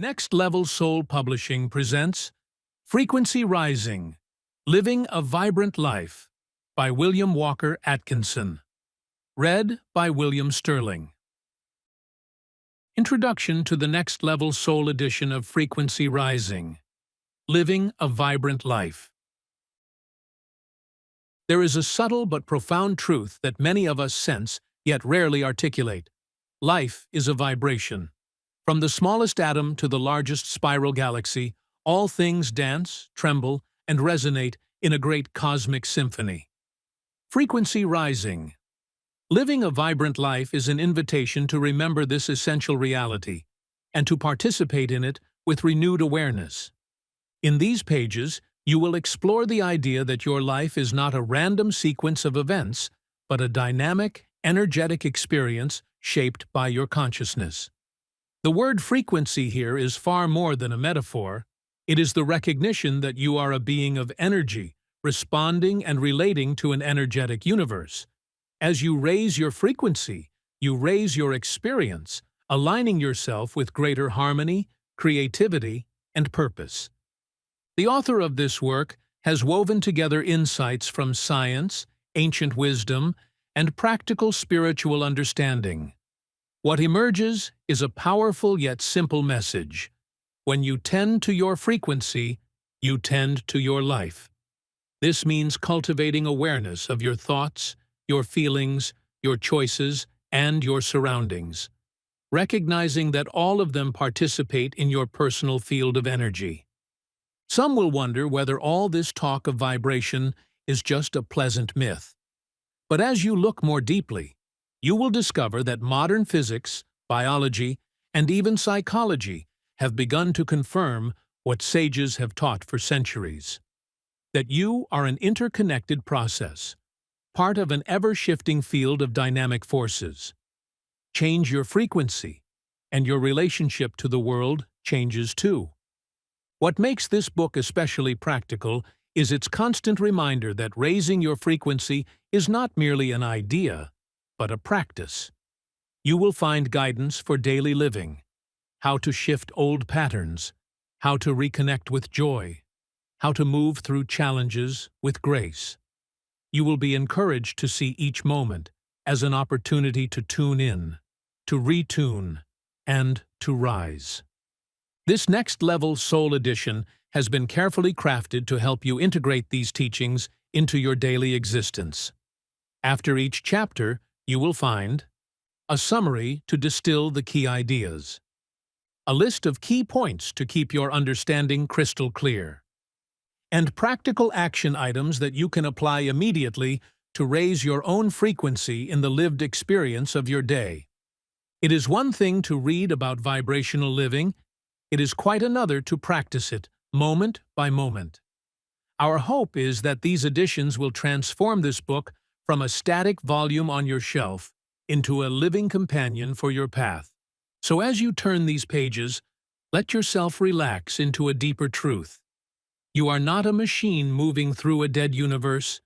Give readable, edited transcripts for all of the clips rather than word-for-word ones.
Next Level Soul Publishing presents Frequency Rising, Living a Vibrant Life by William Walker Atkinson. Read by William Sterling. Introduction to the Next Level Soul edition of Frequency Rising, Living a Vibrant Life. There is a subtle but profound truth that many of us sense, yet rarely articulate. Life is a vibration. From the smallest atom to the largest spiral galaxy, all things dance, tremble, and resonate in a great cosmic symphony. Frequency Rising. Living a vibrant life is an invitation to remember this essential reality and to participate in it with renewed awareness. In these pages, you will explore the idea that your life is not a random sequence of events, but a dynamic, energetic experience shaped by your consciousness. The word frequency here is far more than a metaphor. It is the recognition that you are a being of energy, responding and relating to an energetic universe. As you raise your frequency, you raise your experience, aligning yourself with greater harmony, creativity, and purpose. The author of this work has woven together insights from science, ancient wisdom, and practical spiritual understanding. What emerges is a powerful yet simple message. When you tend to your frequency, you tend to your life. This means cultivating awareness of your thoughts, your feelings, your choices, and your surroundings, recognizing that all of them participate in your personal field of energy. Some will wonder whether all this talk of vibration is just a pleasant myth. But as you look more deeply, you will discover that modern physics, biology, and even psychology have begun to confirm what sages have taught for centuries: that you are an interconnected process, part of an ever-shifting field of dynamic forces. Change your frequency, and your relationship to the world changes too. What makes this book especially practical is its constant reminder that raising your frequency is not merely an idea, but a practice. You will find guidance for daily living, how to shift old patterns, how to reconnect with joy, how to move through challenges with grace. You will be encouraged to see each moment as an opportunity to tune in, to retune, and to rise. This Next Level Soul edition has been carefully crafted to help you integrate these teachings into your daily existence. After each chapter, you will find a summary to distill the key ideas, a list of key points to keep your understanding crystal clear, and practical action items that you can apply immediately to raise your own frequency in the lived experience of your day. It is one thing to read about vibrational living, it is quite another to practice it, moment by moment. Our hope is that these editions will transform this book from a static volume on your shelf into a living companion for your path. So as you turn these pages, let yourself relax into a deeper truth. You are not a machine moving through a dead universe.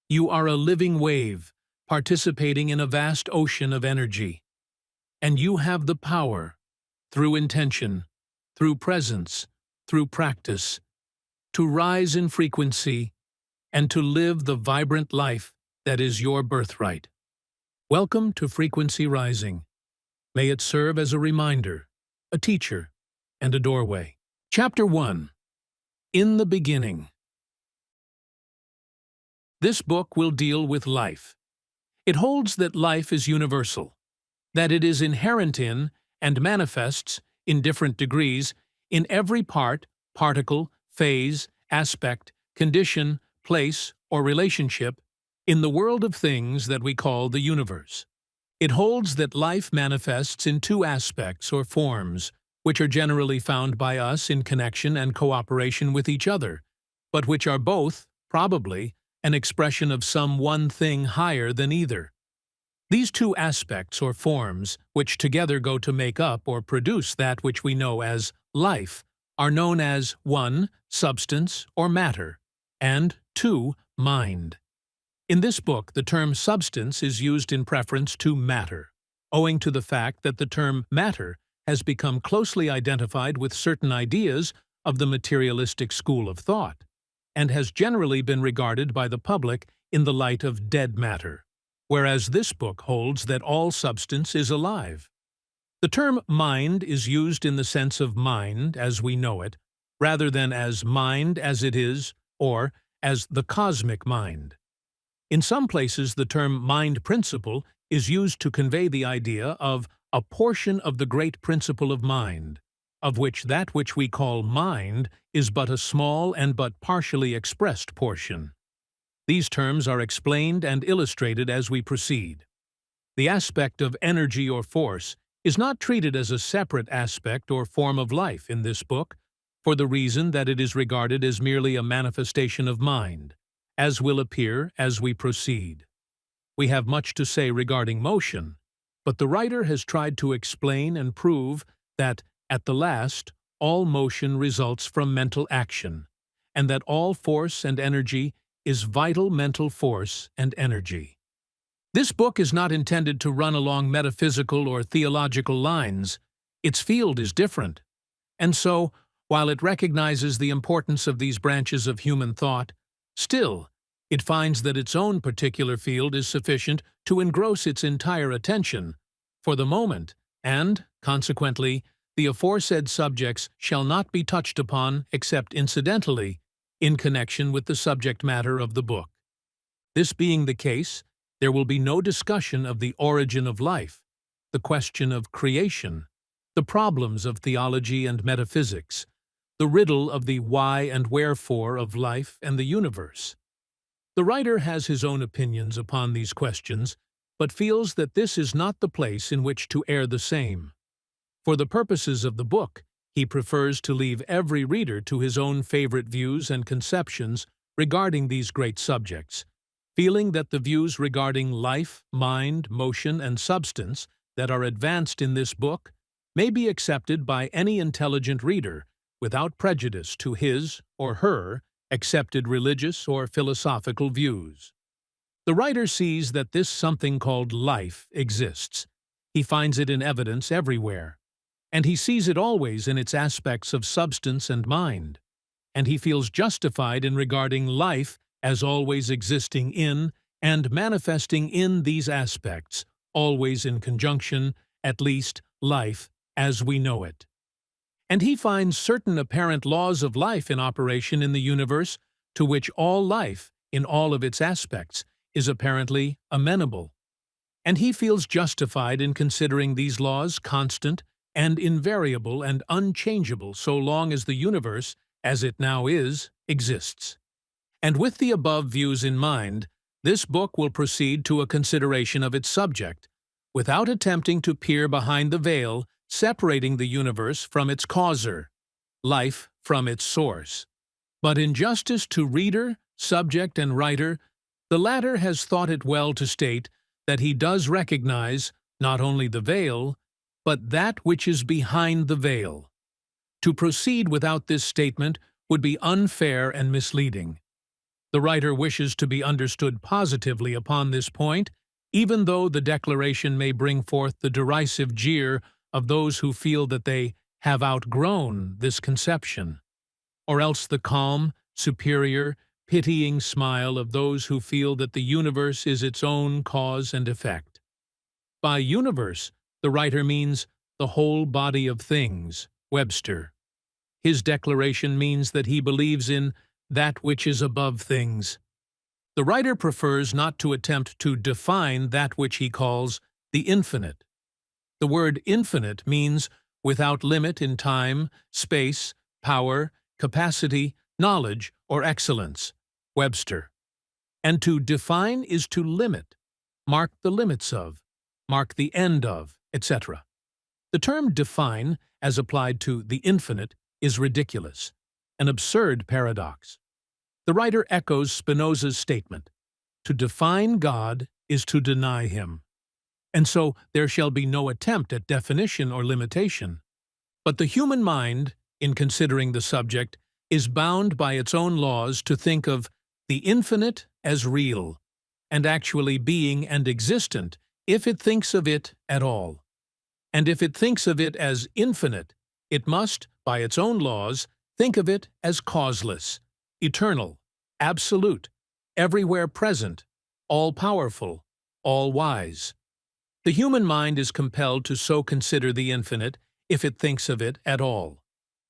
You are a living wave, participating in a vast ocean of energy. And you have the power, through intention, through presence, through practice, to rise in frequency and to live the vibrant life that is your birthright. Welcome to Frequency Rising. May it serve as a reminder, a teacher, and a doorway. Chapter 1. In the Beginning. This book will deal with life. It holds that life is universal, that it is inherent in and manifests, in different degrees, in every part, particle, phase, aspect, condition, place, or relationship, in the world of things that we call the universe. It holds that life manifests in two aspects or forms, which are generally found by us in connection and cooperation with each other, but which are both, probably, an expression of some one thing higher than either. These two aspects or forms, which together go to make up or produce that which we know as life, are known as 1. Substance or matter, and 2. Mind. In this book, the term substance is used in preference to matter, owing to the fact that the term matter has become closely identified with certain ideas of the materialistic school of thought, and has generally been regarded by the public in the light of dead matter, whereas this book holds that all substance is alive. The term mind is used in the sense of mind as we know it, rather than as mind as it is, or as the cosmic mind. In some places, the term mind principle is used to convey the idea of a portion of the great principle of mind, of which that which we call mind is but a small and but partially expressed portion. These terms are explained and illustrated as we proceed. The aspect of energy or force is not treated as a separate aspect or form of life in this book, for the reason that it is regarded as merely a manifestation of mind, as will appear as we proceed. We have much to say regarding motion, but the writer has tried to explain and prove that, at the last, all motion results from mental action, and that all force and energy is vital mental force and energy. This book is not intended to run along metaphysical or theological lines. Its field is different. And so, while it recognizes the importance of these branches of human thought, still, it finds that its own particular field is sufficient to engross its entire attention for the moment, and, consequently, the aforesaid subjects shall not be touched upon except incidentally in connection with the subject matter of the book. This being the case, there will be no discussion of the origin of life, the question of creation, the problems of theology and metaphysics, the riddle of the why and wherefore of life and the universe. The writer has his own opinions upon these questions, but feels that this is not the place in which to air the same. For the purposes of the book, he prefers to leave every reader to his own favorite views and conceptions regarding these great subjects, feeling that the views regarding life, mind, motion, and substance that are advanced in this book may be accepted by any intelligent reader without prejudice to his or her accepted religious or philosophical views. The writer sees that this something called life exists. He finds it in evidence everywhere, and he sees it always in its aspects of substance and mind, and he feels justified in regarding life as always existing in and manifesting in these aspects, always in conjunction, at least, life as we know it. And he finds certain apparent laws of life in operation in the universe to which all life, in all of its aspects, is apparently amenable. And he feels justified in considering these laws constant and invariable and unchangeable so long as the universe, as it now is, exists. And with the above views in mind, this book will proceed to a consideration of its subject, without attempting to peer behind the veil separating the universe from its causer, life from its source. But in justice to reader, subject, and writer, the latter has thought it well to state that he does recognize not only the veil, but that which is behind the veil. To proceed without this statement would be unfair and misleading. The writer wishes to be understood positively upon this point, even though the declaration may bring forth the derisive jeer of those who feel that they have outgrown this conception, or else the calm, superior, pitying smile of those who feel that the universe is its own cause and effect. By universe, the writer means the whole body of things, Webster. His declaration means that he believes in that which is above things. The writer prefers not to attempt to define that which he calls the infinite. The word infinite means without limit in time, space, power, capacity, knowledge, or excellence, Webster. And to define is to limit, mark the limits of, mark the end of, etc. The term define, as applied to the infinite, is ridiculous, an absurd paradox. The writer echoes Spinoza's statement, "To define God is to deny him." And so there shall be no attempt at definition or limitation. But the human mind, in considering the subject, is bound by its own laws to think of the infinite as real, and actually being and existent if it thinks of it at all. And if it thinks of it as infinite, it must, by its own laws, think of it as causeless, eternal, absolute, everywhere present, all-powerful, all-wise. The human mind is compelled to so consider the infinite if it thinks of it at all.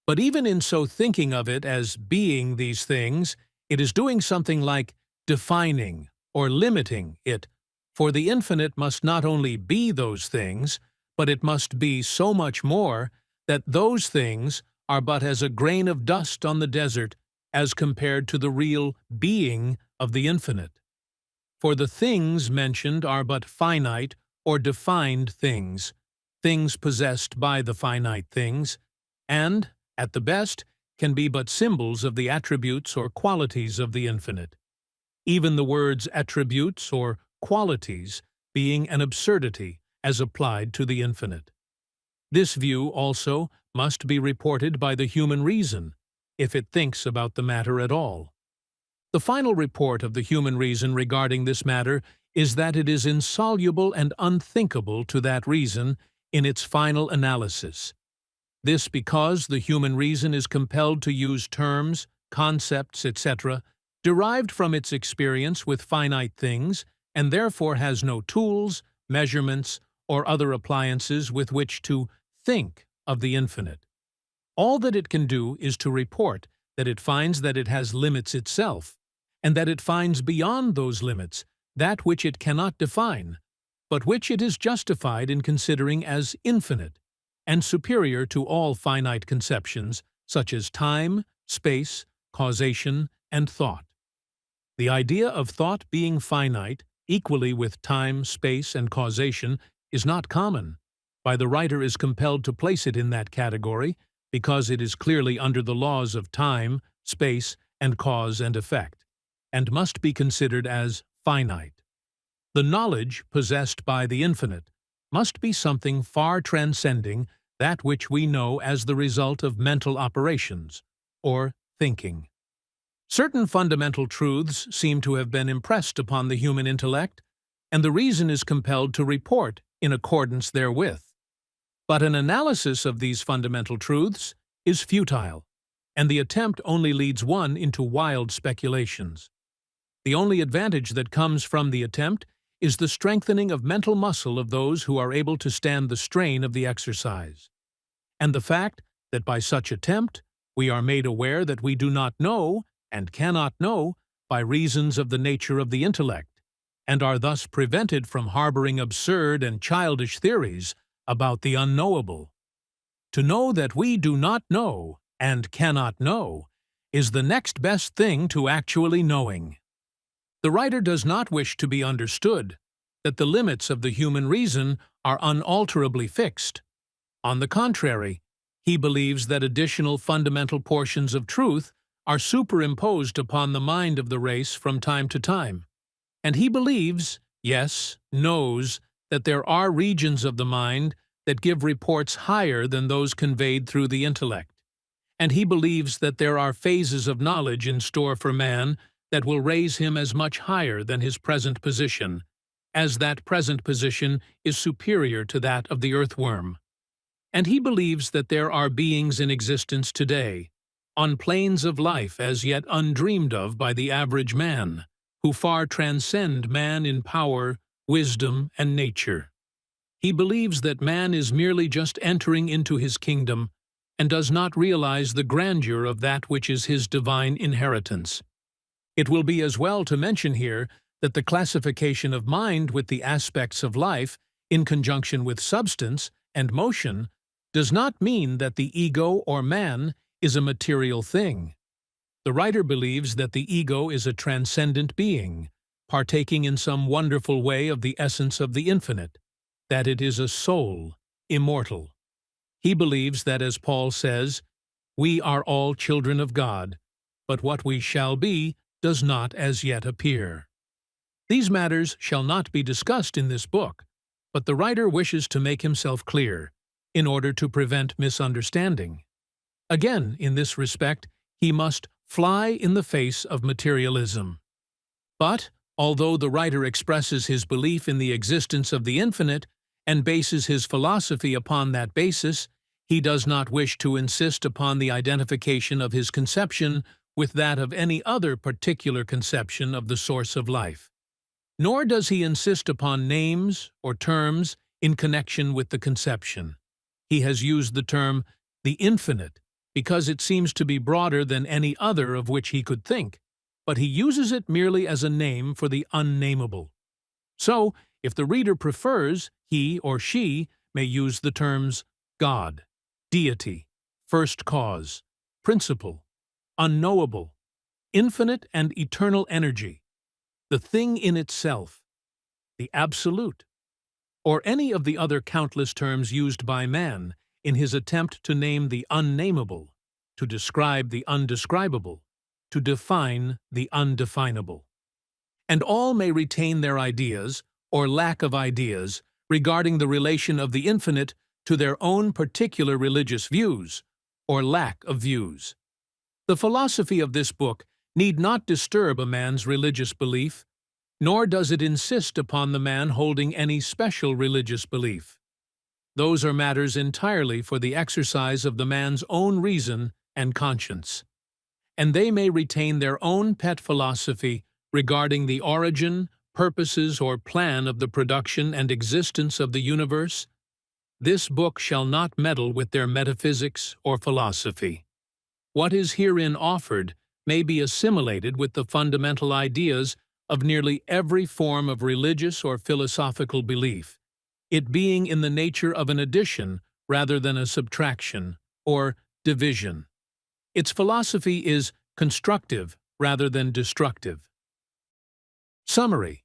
But even in so thinking of it as being these things, it is doing something like defining or limiting it, for the infinite must not only be those things, but it must be so much more that those things are but as a grain of dust on the desert as compared to the real being of the infinite. For the things mentioned are but finite or defined things, things possessed by the finite things, and, at the best, can be but symbols of the attributes or qualities of the infinite. Even the words attributes or qualities being an absurdity as applied to the infinite. This view, also, must be reported by the human reason, if it thinks about the matter at all. The final report of the human reason regarding this matter is that it is insoluble and unthinkable to that reason in its final analysis. This because the human reason is compelled to use terms, concepts, etc., derived from its experience with finite things, and therefore has no tools, measurements, or other appliances with which to think of the infinite. All that it can do is to report that it finds that it has limits itself, and that it finds beyond those limits that which it cannot define, but which it is justified in considering as infinite, and superior to all finite conceptions, such as time, space, causation, and thought. The idea of thought being finite, equally with time, space, and causation, is not common, why the writer is compelled to place it in that category, because it is clearly under the laws of time, space, and cause and effect, and must be considered as finite. The knowledge possessed by the infinite must be something far transcending that which we know as the result of mental operations, or thinking. Certain fundamental truths seem to have been impressed upon the human intellect, and the reason is compelled to report in accordance therewith. But an analysis of these fundamental truths is futile, and the attempt only leads one into wild speculations. The only advantage that comes from the attempt is the strengthening of mental muscle of those who are able to stand the strain of the exercise, and the fact that by such attempt we are made aware that we do not know and cannot know by reasons of the nature of the intellect, and are thus prevented from harboring absurd and childish theories about the unknowable. To know that we do not know and cannot know is the next best thing to actually knowing. The writer does not wish to be understood that the limits of the human reason are unalterably fixed. On the contrary, he believes that additional fundamental portions of truth are superimposed upon the mind of the race from time to time. And he believes, yes, knows, that there are regions of the mind that give reports higher than those conveyed through the intellect. And he believes that there are phases of knowledge in store for man that will raise him as much higher than his present position, as that present position is superior to that of the earthworm. And he believes that there are beings in existence today, on planes of life as yet undreamed of by the average man, who far transcend man in power, wisdom, and nature. He believes that man is merely just entering into his kingdom, and does not realize the grandeur of that which is his divine inheritance. It will be as well to mention here that the classification of mind with the aspects of life, in conjunction with substance and motion, does not mean that the ego or man is a material thing. The writer believes that the ego is a transcendent being, partaking in some wonderful way of the essence of the infinite, that it is a soul, immortal. He believes that, as Paul says, we are all children of God, but what we shall be does not as yet appear. These matters shall not be discussed in this book, but the writer wishes to make himself clear, in order to prevent misunderstanding. Again, in this respect, he must fly in the face of materialism. But, although the writer expresses his belief in the existence of the infinite, and bases his philosophy upon that basis, he does not wish to insist upon the identification of his conception with that of any other particular conception of the source of life. Nor does he insist upon names or terms in connection with the conception. He has used the term the infinite because it seems to be broader than any other of which he could think, but he uses it merely as a name for the unnameable. So, if the reader prefers, he or she may use the terms God, deity, first cause, principle, unknowable, infinite and eternal energy, the thing in itself, the absolute, or any of the other countless terms used by man in his attempt to name the unnameable, to describe the undescribable, to define the undefinable. And all may retain their ideas, or lack of ideas, regarding the relation of the infinite to their own particular religious views, or lack of views. The philosophy of this book need not disturb a man's religious belief, nor does it insist upon the man holding any special religious belief. Those are matters entirely for the exercise of the man's own reason and conscience, and they may retain their own pet philosophy regarding the origin, purposes, or plan of the production and existence of the universe. This book shall not meddle with their metaphysics or philosophy. What is herein offered may be assimilated with the fundamental ideas of nearly every form of religious or philosophical belief, it being in the nature of an addition rather than a subtraction, or division. Its philosophy is constructive rather than destructive. Summary.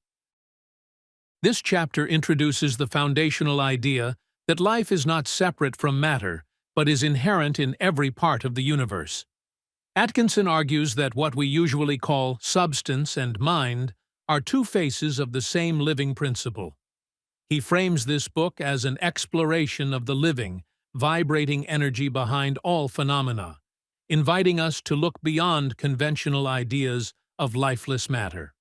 This chapter introduces the foundational idea that life is not separate from matter, but is inherent in every part of the universe. Atkinson argues that what we usually call substance and mind are two faces of the same living principle. He frames this book as an exploration of the living, vibrating energy behind all phenomena, inviting us to look beyond conventional ideas of lifeless matter.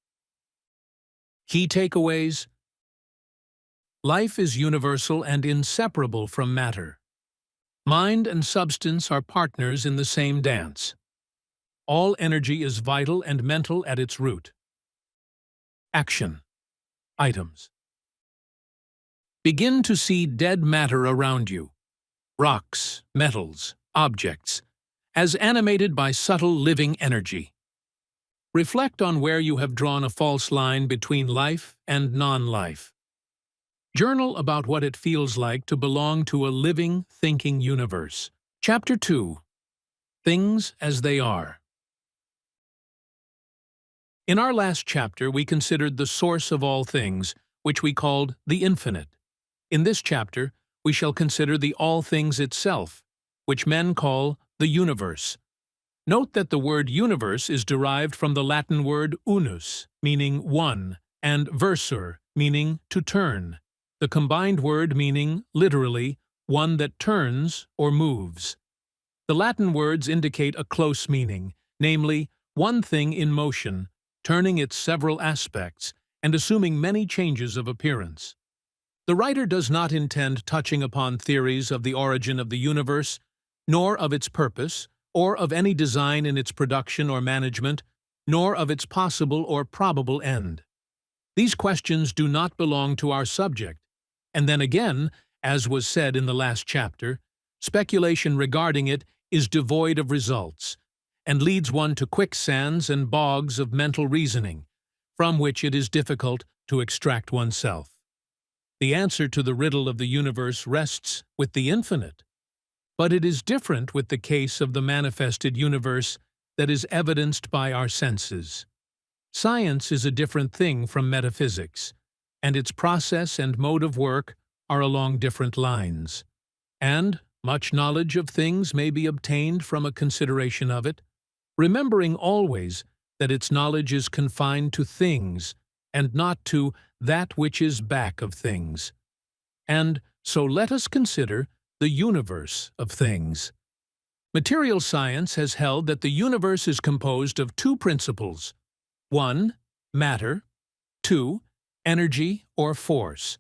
Key takeaways: life is universal and inseparable from matter. Mind and substance are partners in the same dance. All energy is vital and mental at its root. Action. Items. Begin to see dead matter around you, rocks, metals, objects, as animated by subtle living energy. Reflect on where you have drawn a false line between life and non-life. Journal about what it feels like to belong to a living, thinking universe. Chapter 2. Things as They Are. In our last chapter, we considered the source of all things, which we called the infinite. In this chapter, we shall consider the all things itself, which men call the universe. Note that the word universe is derived from the Latin word unus, meaning one, and versur, meaning to turn, the combined word meaning, literally, one that turns or moves. The Latin words indicate a close meaning, namely, one thing in motion, turning its several aspects and assuming many changes of appearance. The writer does not intend touching upon theories of the origin of the universe, nor of its purpose, or of any design in its production or management, nor of its possible or probable end. These questions do not belong to our subject, and then again, as was said in the last chapter, speculation regarding it is devoid of results, and leads one to quicksands and bogs of mental reasoning, from which it is difficult to extract oneself. The answer to the riddle of the universe rests with the infinite, but it is different with the case of the manifested universe that is evidenced by our senses. Science is a different thing from metaphysics, and its process and mode of work are along different lines. And much knowledge of things may be obtained from a consideration of it, remembering always that its knowledge is confined to things and not to that which is back of things. And so let us consider the universe of things. Material science has held that the universe is composed of two principles: 1. Matter, 2. Energy or force.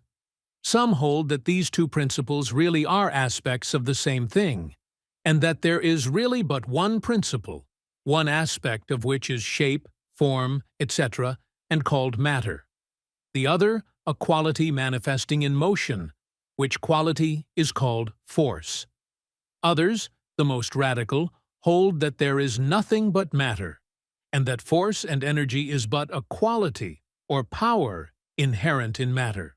Some hold that these two principles really are aspects of the same thing, and that there is really but one principle, one aspect of which is shape, form, etc., and called matter. The other, a quality manifesting in motion, which quality is called force. Others, the most radical, hold that there is nothing but matter, and that force and energy is but a quality or power inherent in matter.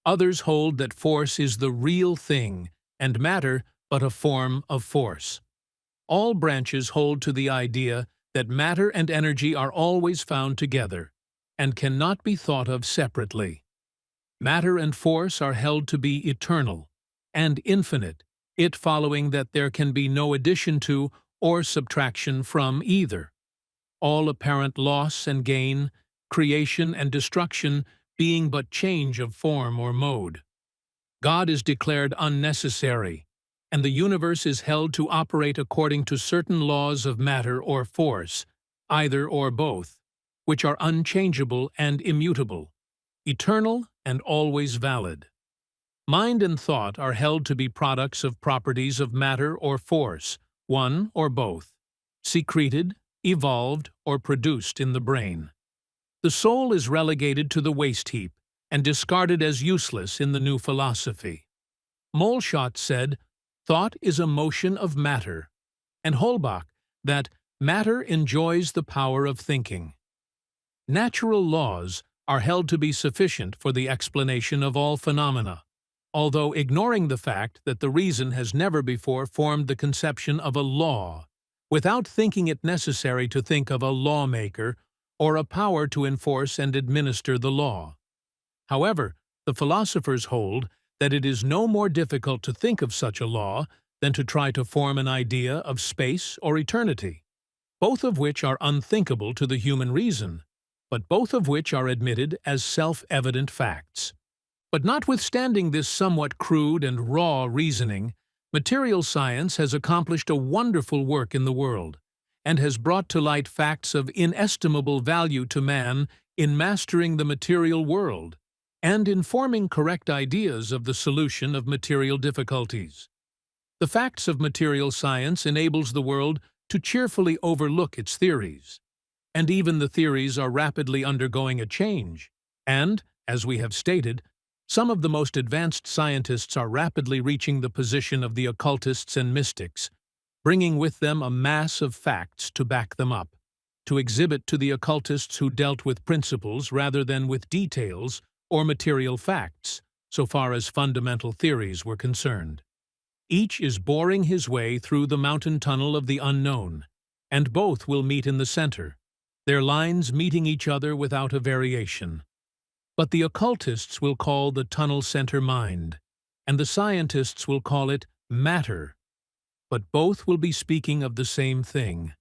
Others hold that force is the real thing, and matter but a form of force. All branches hold to the idea that matter and energy are always found together, and cannot be thought of separately. Matter and force are held to be eternal and infinite, it following that there can be no addition to or subtraction from either. All apparent loss and gain, creation and destruction being but change of form or mode. God is declared unnecessary, and the universe is held to operate according to certain laws of matter or force, either or both, which are unchangeable and immutable, eternal and always valid. Mind and thought are held to be products of properties of matter or force, one or both, secreted, evolved, or produced in the brain. The soul is relegated to the waste heap and discarded as useless in the new philosophy. Moleschott said, "Thought is a motion of matter," and Holbach, that matter enjoys the power of thinking. Natural laws are held to be sufficient for the explanation of all phenomena, although ignoring the fact that the reason has never before formed the conception of a law, without thinking it necessary to think of a lawmaker or a power to enforce and administer the law. However, the philosophers hold that it is no more difficult to think of such a law than to try to form an idea of space or eternity, both of which are unthinkable to the human reason, but both of which are admitted as self-evident facts. But notwithstanding this somewhat crude and raw reasoning, material science has accomplished a wonderful work in the world, and has brought to light facts of inestimable value to man in mastering the material world, and in forming correct ideas of the solution of material difficulties. The facts of material science enables the world to cheerfully overlook its theories, and even the theories are rapidly undergoing a change, and, as we have stated, some of the most advanced scientists are rapidly reaching the position of the occultists and mystics, bringing with them a mass of facts to back them up, to exhibit to the occultists who dealt with principles rather than with details or material facts, so far as fundamental theories were concerned. Each is boring his way through the mountain tunnel of the unknown, and both will meet in the center, their lines meeting each other without a variation. But the occultists will call the tunnel center mind, and the scientists will call it matter. But both will be speaking of the same thing,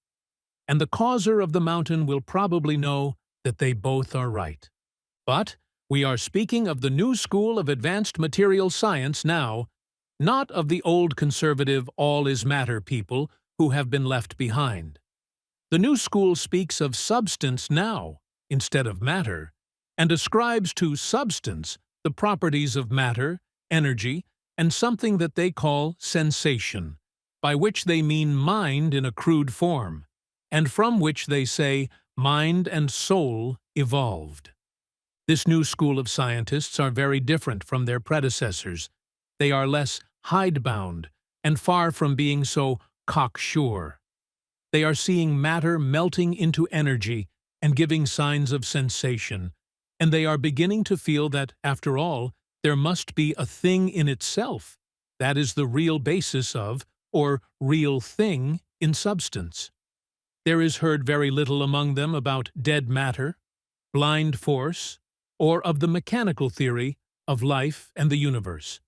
and the causer of the mountain will probably know that they both are right. But we are speaking of the new school of advanced material science now, not of the old conservative all-is-matter people who have been left behind. The new school speaks of substance now, instead of matter, and ascribes to substance the properties of matter, energy, and something that they call sensation, by which they mean mind in a crude form, and from which they say mind and soul evolved. This new school of scientists are very different from their predecessors. They are less hidebound and far from being so cocksure. They are seeing matter melting into energy and giving signs of sensation, and they are beginning to feel that, after all, there must be a thing in itself that is the real basis of, or real thing, in substance. There is heard very little among them about dead matter, blind force, or of the mechanical theory of life and the universe.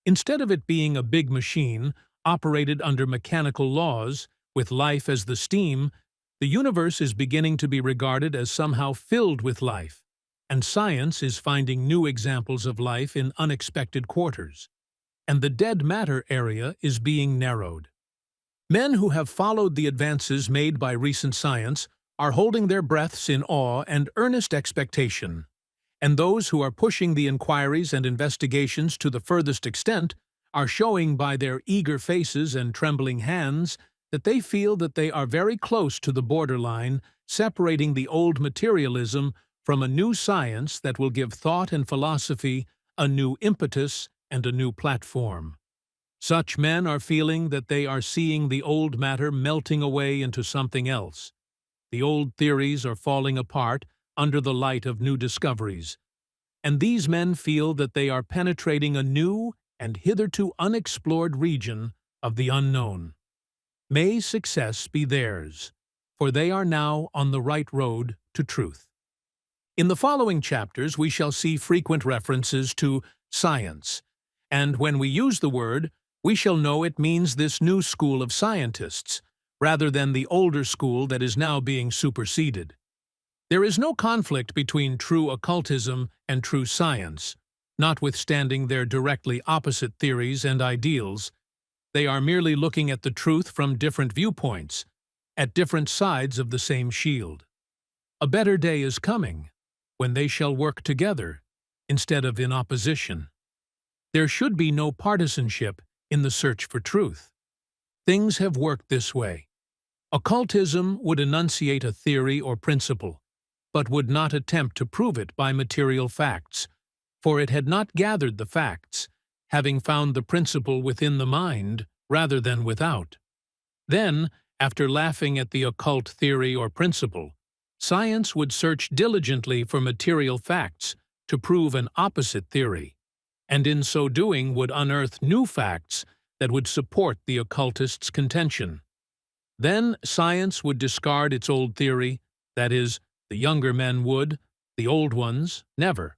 Instead of it being a big machine, operated under mechanical laws, with life as the steam, the universe is beginning to be regarded as somehow filled with life, and science is finding new examples of life in unexpected quarters, and the dead matter area is being narrowed. Men who have followed the advances made by recent science are holding their breaths in awe and earnest expectation, and those who are pushing the inquiries and investigations to the furthest extent are showing by their eager faces and trembling hands that they feel that they are very close to the borderline separating the old materialism from a new science that will give thought and philosophy a new impetus and a new platform. Such men are feeling that they are seeing the old matter melting away into something else. The old theories are falling apart under the light of new discoveries, and these men feel that they are penetrating a new and hitherto unexplored region of the unknown. May success be theirs, for they are now on the right road to truth. In the following chapters, we shall see frequent references to science, and when we use the word, we shall know it means this new school of scientists, rather than the older school that is now being superseded. There is no conflict between true occultism and true science, notwithstanding their directly opposite theories and ideals. They are merely looking at the truth from different viewpoints, at different sides of the same shield. A better day is coming, when they shall work together, instead of in opposition. There should be no partisanship in the search for truth. Things have worked this way. Occultism would enunciate a theory or principle, but would not attempt to prove it by material facts, for it had not gathered the facts, having found the principle within the mind rather than without. Then, after laughing at the occult theory or principle, science would search diligently for material facts to prove an opposite theory, and in so doing would unearth new facts that would support the occultist's contention. Then science would discard its old theory, that is, the younger men would, the old ones, never,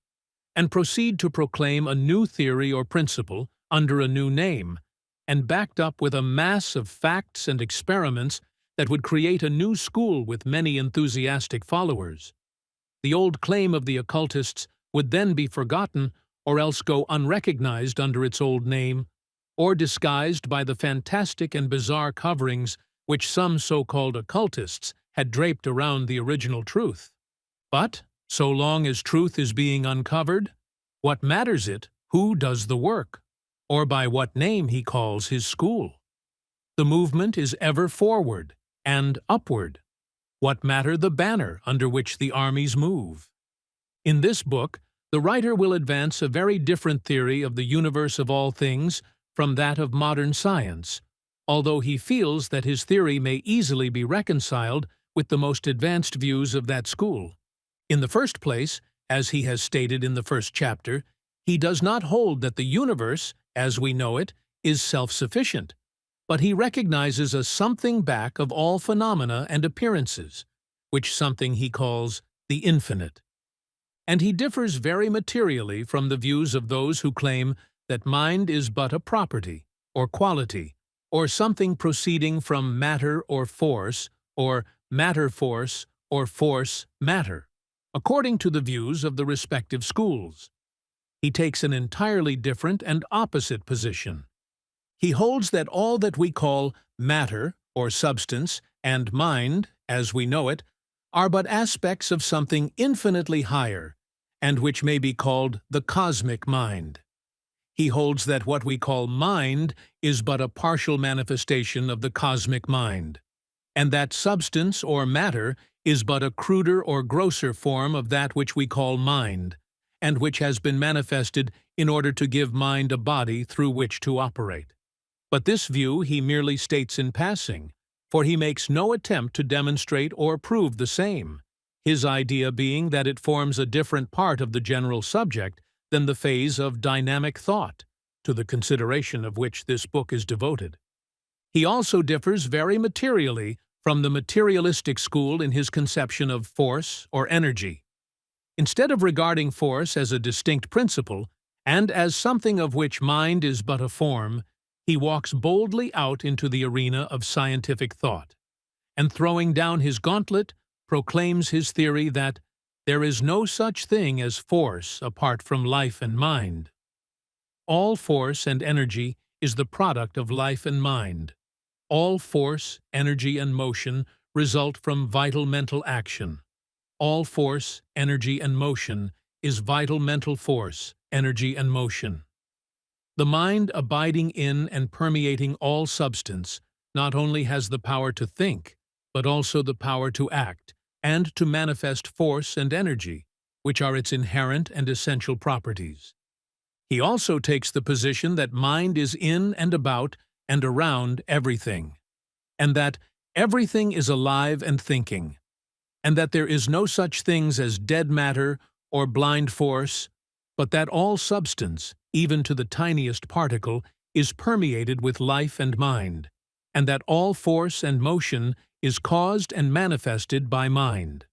and proceed to proclaim a new theory or principle under a new name, and backed up with a mass of facts and experiments that would create a new school with many enthusiastic followers. The old claim of the occultists would then be forgotten or else go unrecognized under its old name, or disguised by the fantastic and bizarre coverings which some so-called occultists had draped around the original truth. But, so long as truth is being uncovered, what matters it who does the work, or by what name he calls his school? The movement is ever forward and upward. What matter the banner under which the armies move? In this book, the writer will advance a very different theory of the universe of all things from that of modern science, although he feels that his theory may easily be reconciled with the most advanced views of that school. In the first place, as he has stated in the first chapter, he does not hold that the universe, as we know it, is self-sufficient, but he recognizes a something back of all phenomena and appearances, which something he calls the infinite. And he differs very materially from the views of those who claim that mind is but a property, or quality, or something proceeding from matter or force, or matter-force, or force-matter, according to the views of the respective schools. He takes an entirely different and opposite position. He holds that all that we call matter, or substance, and mind, as we know it, are but aspects of something infinitely higher, and which may be called the cosmic mind. He holds that what we call mind is but a partial manifestation of the cosmic mind, and that substance or matter is but a cruder or grosser form of that which we call mind, and which has been manifested in order to give mind a body through which to operate. But this view he merely states in passing, for he makes no attempt to demonstrate or prove the same, his idea being that it forms a different part of the general subject than the phase of dynamic thought, to the consideration of which this book is devoted. He also differs very materially from the materialistic school in his conception of force or energy. Instead of regarding force as a distinct principle, and as something of which mind is but a form, he walks boldly out into the arena of scientific thought, and throwing down his gauntlet, proclaims his theory that there is no such thing as force apart from life and mind. All force and energy is the product of life and mind. All force, energy, and motion result from vital mental action. All force, energy, and motion is vital mental force, energy, and motion. The mind abiding in and permeating all substance not only has the power to think, but also the power to act, and to manifest force and energy, which are its inherent and essential properties. He also takes the position that mind is in and about and around everything, and that everything is alive and thinking, and that there is no such things as dead matter or blind force, but that all substance, even to the tiniest particle, is permeated with life and mind, and that all force and motion is caused and manifested by mind.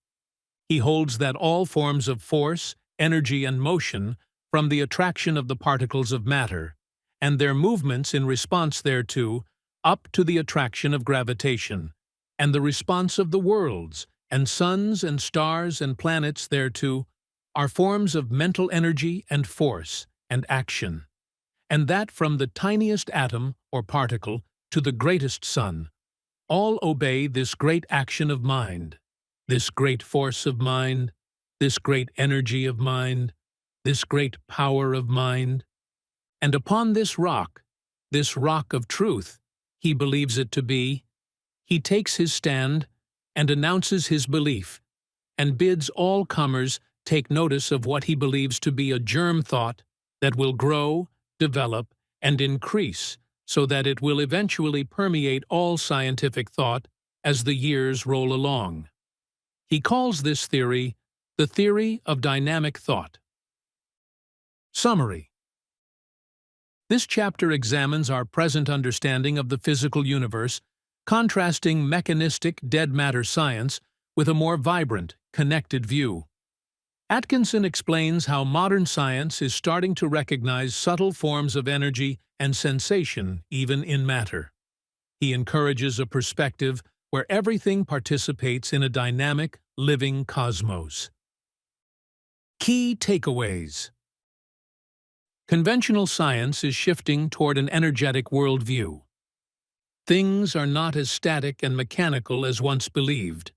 He holds that all forms of force, energy, and motion, from the attraction of the particles of matter, and their movements in response thereto, up to the attraction of gravitation, and the response of the worlds, and suns and stars and planets thereto, are forms of mental energy and force and action, and that from the tiniest atom or particle to the greatest sun, all obey this great action of mind, this great force of mind, this great energy of mind, this great power of mind. And upon this rock of truth, he believes it to be, he takes his stand and announces his belief, and bids all comers take notice of what he believes to be a germ thought that will grow, develop, and increase so that it will eventually permeate all scientific thought as the years roll along. He calls this theory the theory of dynamic thought. Summary. This chapter examines our present understanding of the physical universe, contrasting mechanistic dead matter science with a more vibrant, connected view. Atkinson explains how modern science is starting to recognize subtle forms of energy and sensation even in matter. He encourages a perspective where everything participates in a dynamic, living cosmos. Key takeaways. Conventional science is shifting toward an energetic worldview. Things are not as static and mechanical as once believed.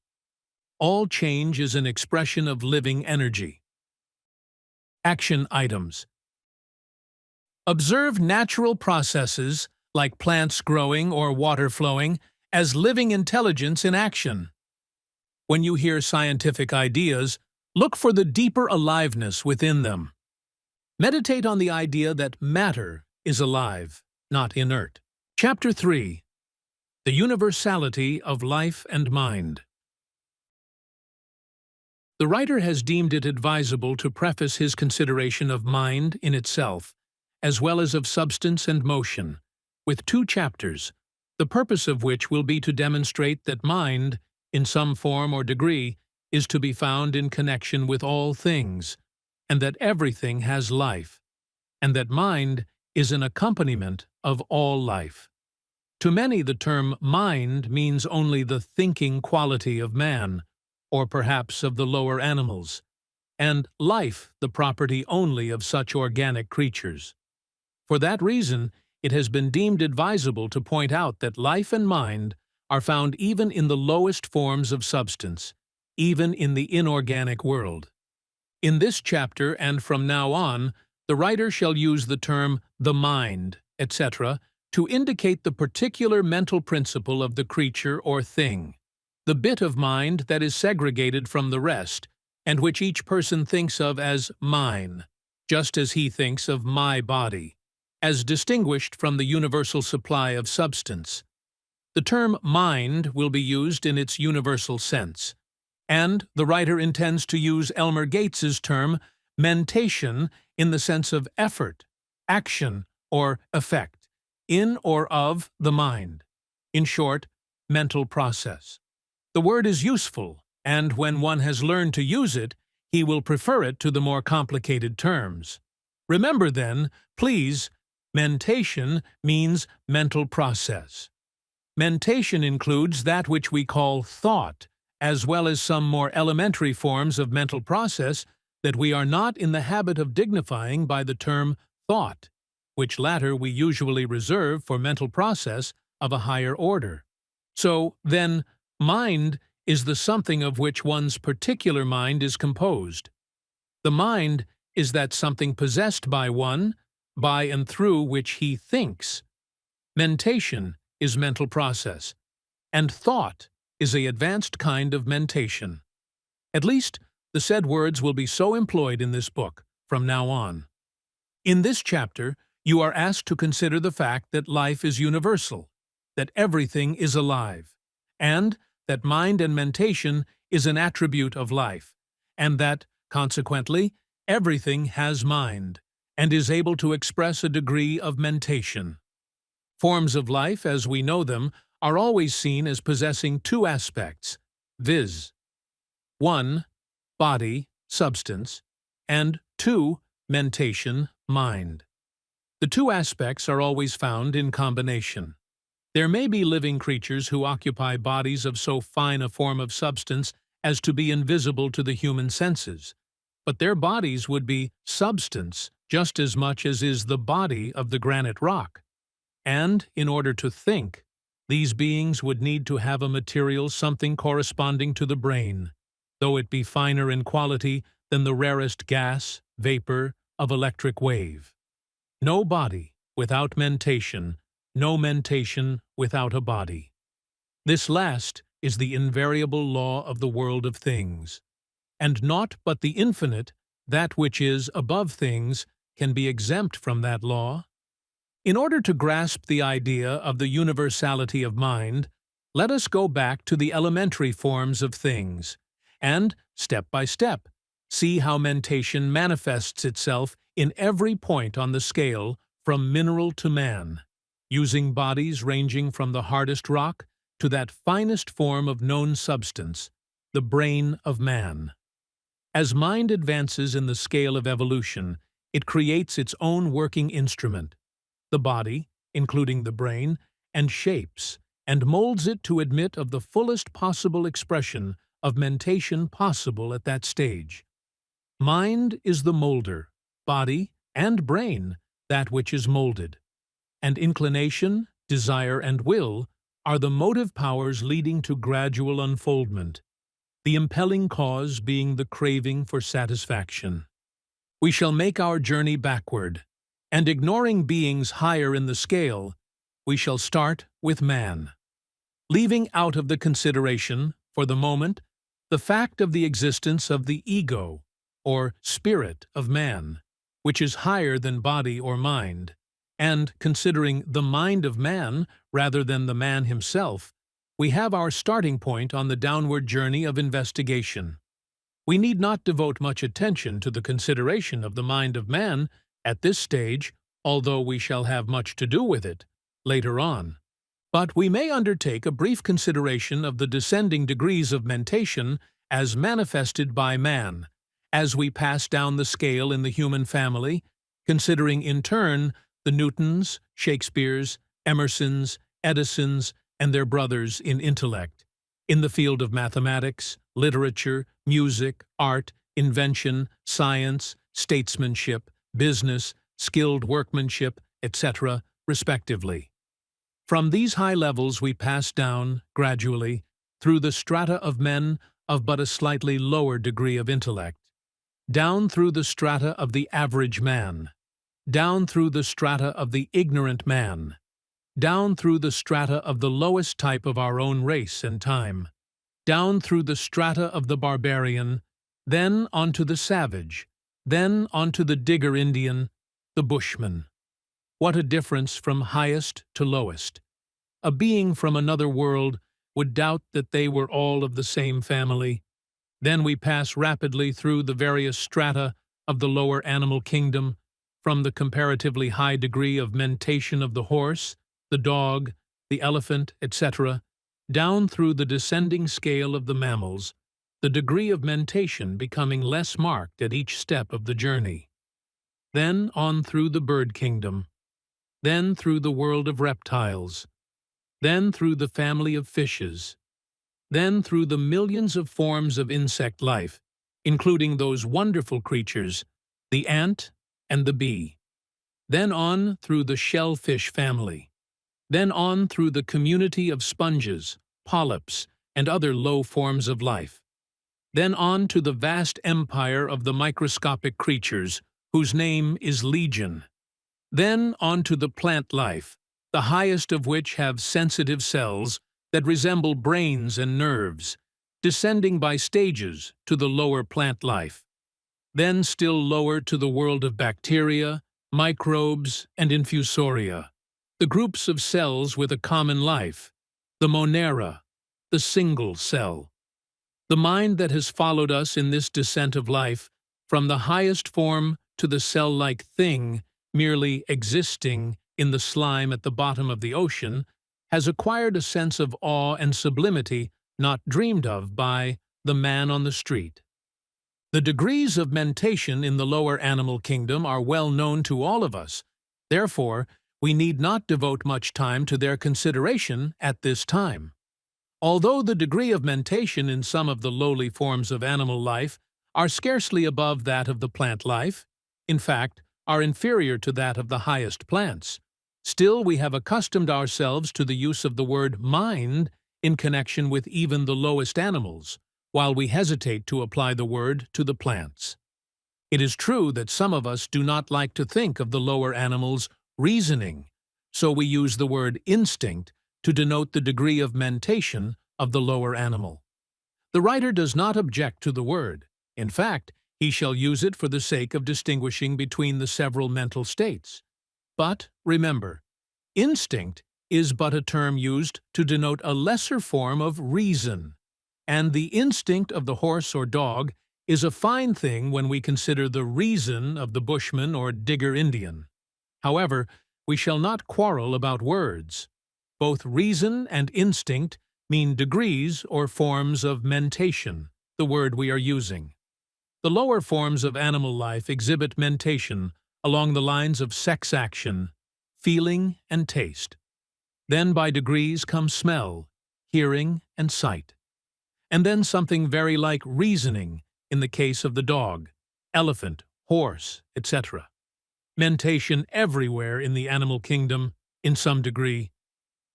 All change is an expression of living energy. Action items. Observe natural processes, like plants growing or water flowing, as living intelligence in action. When you hear scientific ideas, look for the deeper aliveness within them. Meditate on the idea that matter is alive, not inert. Chapter 3. The Universality of Life and Mind. The writer has deemed it advisable to preface his consideration of mind in itself, as well as of substance and motion, with 2 chapters, the purpose of which will be to demonstrate that mind, in some form or degree, is to be found in connection with all things, and that everything has life, and that mind is an accompaniment of all life. To many, the term mind means only the thinking quality of man, or perhaps of the lower animals, and life the property only of such organic creatures. For that reason, it has been deemed advisable to point out that life and mind are found even in the lowest forms of substance, even in the inorganic world. In this chapter and from now on, the writer shall use the term the mind, etc., to indicate the particular mental principle of the creature or thing, the bit of mind that is segregated from the rest, and which each person thinks of as mine, just as he thinks of my body, as distinguished from the universal supply of substance. The term mind will be used in its universal sense, and the writer intends to use Elmer Gates's term mentation in the sense of effort, action, or effect, in or of the mind. In short, mental process. The word is useful, and when one has learned to use it, he will prefer it to the more complicated terms. Remember then, please, mentation means mental process. Mentation includes that which we call thought, as well as some more elementary forms of mental process that we are not in the habit of dignifying by the term thought, which latter we usually reserve for mental process of a higher order. So, then, mind is the something of which one's particular mind is composed. The mind is that something possessed by one, by and through which he thinks. Mentation is mental process, and thought is a advanced kind of mentation. At least, the said words will be so employed in this book from now on. In this chapter, you are asked to consider the fact that life is universal, that everything is alive, and that mind and mentation is an attribute of life, and that, consequently, everything has mind, and is able to express a degree of mentation. Forms of life, as we know them, are always seen as possessing two aspects, viz. 1. Body, substance, and 2. Mentation, mind. The two aspects are always found in combination. There may be living creatures who occupy bodies of so fine a form of substance as to be invisible to the human senses, but their bodies would be substance just as much as is the body of the granite rock. And, in order to think, these beings would need to have a material something corresponding to the brain, though it be finer in quality than the rarest gas, vapor, of electric wave. No body without mentation, no mentation without a body. This last is the invariable law of the world of things, and naught but the infinite, that which is above things, can be exempt from that law. In order to grasp the idea of the universality of mind, let us go back to the elementary forms of things, and, step by step, see how mentation manifests itself in every point on the scale from mineral to man, using bodies ranging from the hardest rock to that finest form of known substance, the brain of man. As mind advances in the scale of evolution, it creates its own working instrument, the body, including the brain, and shapes, and molds it to admit of the fullest possible expression of mentation possible at that stage. Mind is the molder, body, and brain that which is molded, and inclination, desire, and will are the motive powers leading to gradual unfoldment, the impelling cause being the craving for satisfaction. We shall make our journey backward, and ignoring beings higher in the scale, we shall start with man, leaving out of the consideration, for the moment, the fact of the existence of the ego, or spirit of man, which is higher than body or mind, and considering the mind of man rather than the man himself, we have our starting point on the downward journey of investigation. We need not devote much attention to the consideration of the mind of man at this stage, although we shall have much to do with it later on. But we may undertake a brief consideration of the descending degrees of mentation as manifested by man, as we pass down the scale in the human family, considering in turn the Newtons, Shakespeares, Emersons, Edisons, and their brothers in intellect, in the field of mathematics, literature, music, art, invention, science, statesmanship, business, skilled workmanship, etc., respectively. From these high levels we pass down, gradually, through the strata of men of but a slightly lower degree of intellect, down through the strata of the average man, down through the strata of the ignorant man, down through the strata of the lowest type of our own race and time, down through the strata of the barbarian, then onto the savage, then onto the digger Indian, the bushman. What a difference from highest to lowest! A being from another world would doubt that they were all of the same family. Then we pass rapidly through the various strata of the lower animal kingdom, from the comparatively high degree of mentation of the horse, the dog, the elephant, etc., down through the descending scale of the mammals, the degree of mentation becoming less marked at each step of the journey. Then on through the bird kingdom, then through the world of reptiles, then through the family of fishes, then through the millions of forms of insect life, including those wonderful creatures, the ant and the bee, then on through the shellfish family, then on through the community of sponges, polyps, and other low forms of life, Then on to the vast empire of the microscopic creatures, whose name is Legion. Then on to the plant life, the highest of which have sensitive cells that resemble brains and nerves, descending by stages to the lower plant life. Then still lower to the world of bacteria, microbes, and infusoria, the groups of cells with a common life, the monera, the single cell. The mind that has followed us in this descent of life, from the highest form to the cell-like thing merely existing in the slime at the bottom of the ocean, has acquired a sense of awe and sublimity not dreamed of by the man on the street. The degrees of mentation in the lower animal kingdom are well known to all of us. Therefore, we need not devote much time to their consideration at this time. Although the degree of mentation in some of the lowly forms of animal life are scarcely above that of the plant life, in fact, are inferior to that of the highest plants, still we have accustomed ourselves to the use of the word mind in connection with even the lowest animals, while we hesitate to apply the word to the plants. It is true that some of us do not like to think of the lower animals reasoning, so we use the word instinct to denote the degree of mentation of the lower animal. The writer does not object to the word. In fact, he shall use it for the sake of distinguishing between the several mental states. But, remember, instinct is but a term used to denote a lesser form of reason, and the instinct of the horse or dog is a fine thing when we consider the reason of the bushman or digger Indian. However, we shall not quarrel about words. Both reason and instinct mean degrees or forms of mentation, the word we are using. The lower forms of animal life exhibit mentation along the lines of sex action, feeling, and taste. Then by degrees come smell, hearing, and sight. And then something very like reasoning in the case of the dog, elephant, horse, etc. Mentation everywhere in the animal kingdom, in some degree.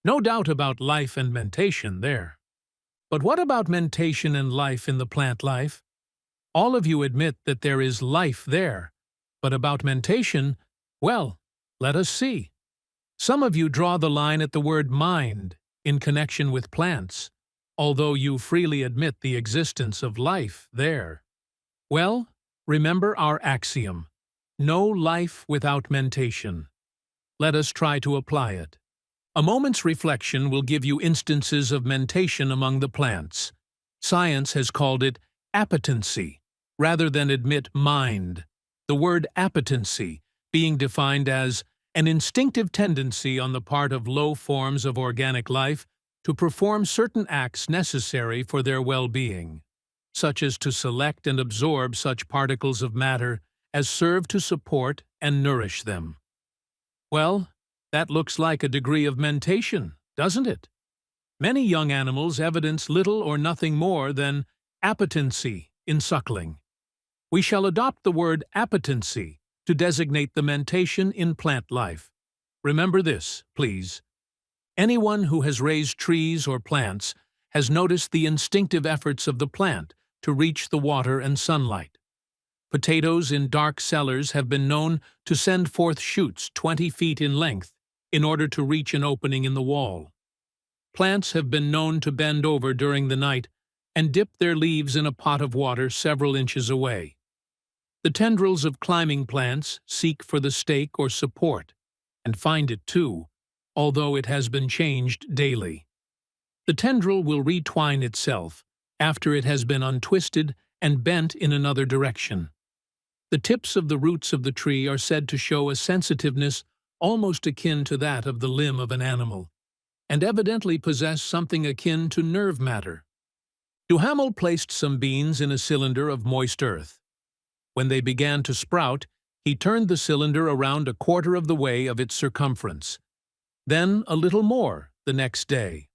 No doubt about life and mentation there. But what about mentation and life in the plant life? All of you admit that there is life there, but about mentation, well, let us see. Some of you draw the line at the word mind in connection with plants, although you freely admit the existence of life there. Well, remember our axiom, no life without mentation. Let us try to apply it. A moment's reflection will give you instances of mentation among the plants. Science has called it appetency, rather than admit mind. The word appetency being defined as an instinctive tendency on the part of low forms of organic life to perform certain acts necessary for their well-being, such as to select and absorb such particles of matter as serve to support and nourish them. Well, that looks like a degree of mentation, doesn't it? Many young animals evidence little or nothing more than appetency in suckling. We shall adopt the word appetency to designate the mentation in plant life. Remember this, please. Anyone who has raised trees or plants has noticed the instinctive efforts of the plant to reach the water and sunlight. Potatoes in dark cellars have been known to send forth shoots 20 feet in length in order to reach an opening in the wall. Plants have been known to bend over during the night and dip their leaves in a pot of water several inches away. The tendrils of climbing plants seek for the stake or support, and find it too, although it has been changed daily. The tendril will retwine itself after it has been untwisted and bent in another direction. The tips of the roots of the tree are said to show a sensitiveness almost akin to that of the limb of an animal, and evidently possess something akin to nerve matter. Duhamel placed some beans in a cylinder of moist earth. When they began to sprout, he turned the cylinder around a quarter of the way of its circumference, then a little more the next day,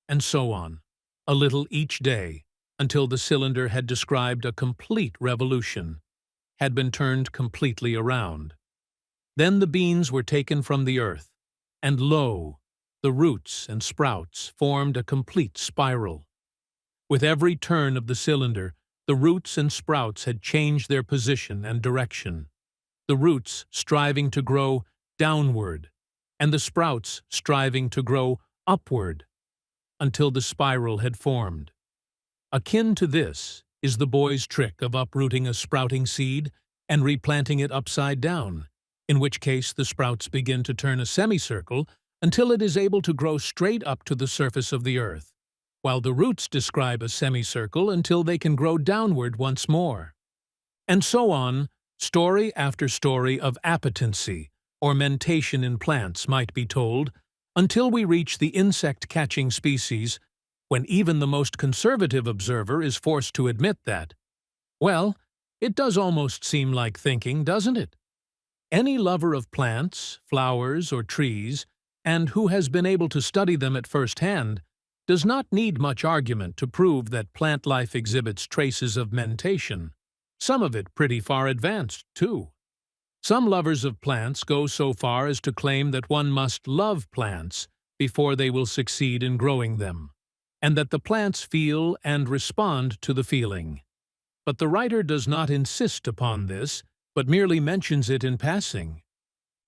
and so on, a little each day, until the cylinder had described a complete revolution, had been turned completely around. Then the beans were taken from the earth, and lo, the roots and sprouts formed a complete spiral. With every turn of the cylinder, The roots and sprouts had changed their position and direction, the roots striving to grow downward, and the sprouts striving to grow upward, until the spiral had formed. Akin to this is the boy's trick of uprooting a sprouting seed and replanting it upside down, in which case the sprouts begin to turn a semicircle until it is able to grow straight up to the surface of the earth, while the roots describe a semicircle until they can grow downward once more. And so on, story after story of appetency or mentation in plants might be told, until we reach the insect-catching species, when even the most conservative observer is forced to admit that, well, it does almost seem like thinking, doesn't it? Any lover of plants, flowers, or trees, and who has been able to study them at first hand, does not need much argument to prove that plant life exhibits traces of mentation, some of it pretty far advanced, too. Some lovers of plants go so far as to claim that one must love plants before they will succeed in growing them, and that the plants feel and respond to the feeling. But the writer does not insist upon this, but merely mentions it in passing.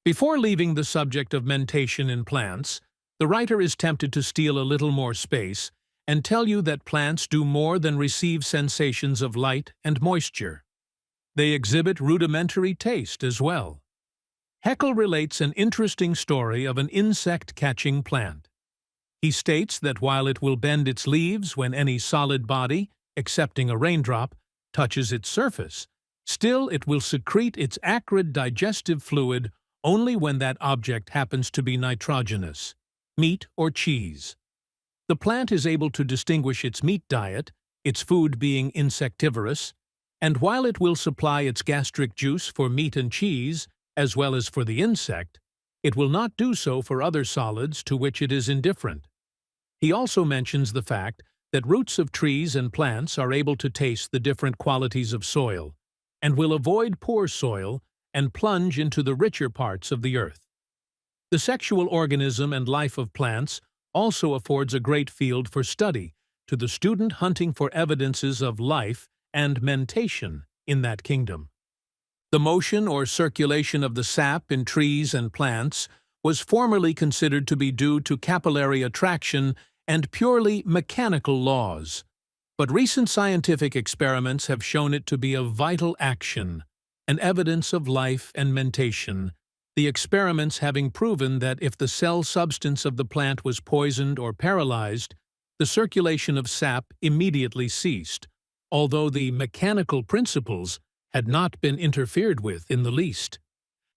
Before leaving the subject of mentation in plants, the writer is tempted to steal a little more space and tell you that plants do more than receive sensations of light and moisture. They exhibit rudimentary taste as well. Haeckel relates an interesting story of an insect-catching plant. He states that while it will bend its leaves when any solid body, excepting a raindrop, touches its surface, still it will secrete its acrid digestive fluid only when that object happens to be nitrogenous, meat or cheese. The plant is able to distinguish its meat diet, its food being insectivorous, and while it will supply its gastric juice for meat and cheese, as well as for the insect, it will not do so for other solids to which it is indifferent. He also mentions the fact that roots of trees and plants are able to taste the different qualities of soil, and will avoid poor soil and plunge into the richer parts of the earth. The sexual organism and life of plants also affords a great field for study to the student hunting for evidences of life and mentation in that kingdom. The motion or circulation of the sap in trees and plants was formerly considered to be due to capillary attraction and purely mechanical laws, but recent scientific experiments have shown it to be a vital action, an evidence of life and mentation, the experiments having proven that if the cell substance of the plant was poisoned or paralyzed, the circulation of sap immediately ceased, although the mechanical principles had not been interfered with in the least.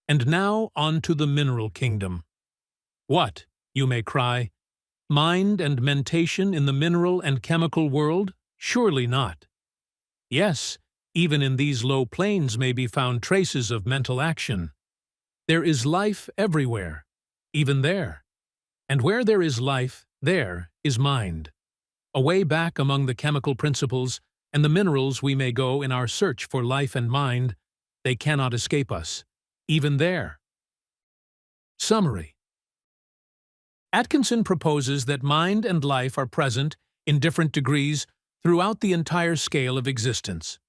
And now on to the mineral kingdom. What, you may cry, mind and mentation in the mineral and chemical world? Surely not. Yes, even in these low planes may be found traces of mental action. There is life everywhere, even there. And where there is life, there is mind. Away back among the chemical principles and the minerals we may go in our search for life and mind, they cannot escape us, even there. Summary. Atkinson proposes that mind and life are present, in different degrees, throughout the entire scale of existence.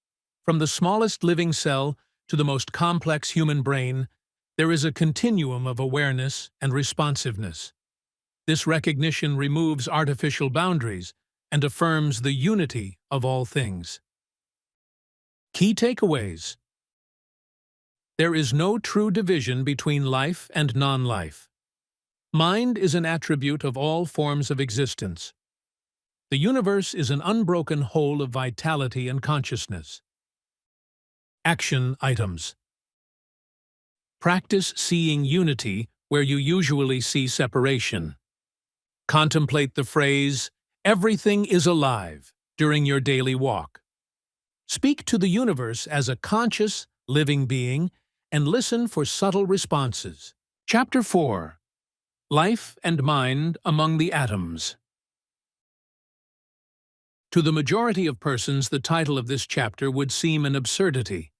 From the smallest living cell to the most complex human brain, there is a continuum of awareness and responsiveness. This recognition removes artificial boundaries and affirms the unity of all things. Key takeaways. There is no true division between life and non-life. Mind is an attribute of all forms of existence. The universe is an unbroken whole of vitality and consciousness. Action items. Practice seeing unity where you usually see separation. Contemplate the phrase, "Everything is alive," during your daily walk. Speak to the universe as a conscious, living being and listen for subtle responses. Chapter 4. Life and Mind Among the Atoms. To the majority of persons, the title of this chapter would seem an absurdity.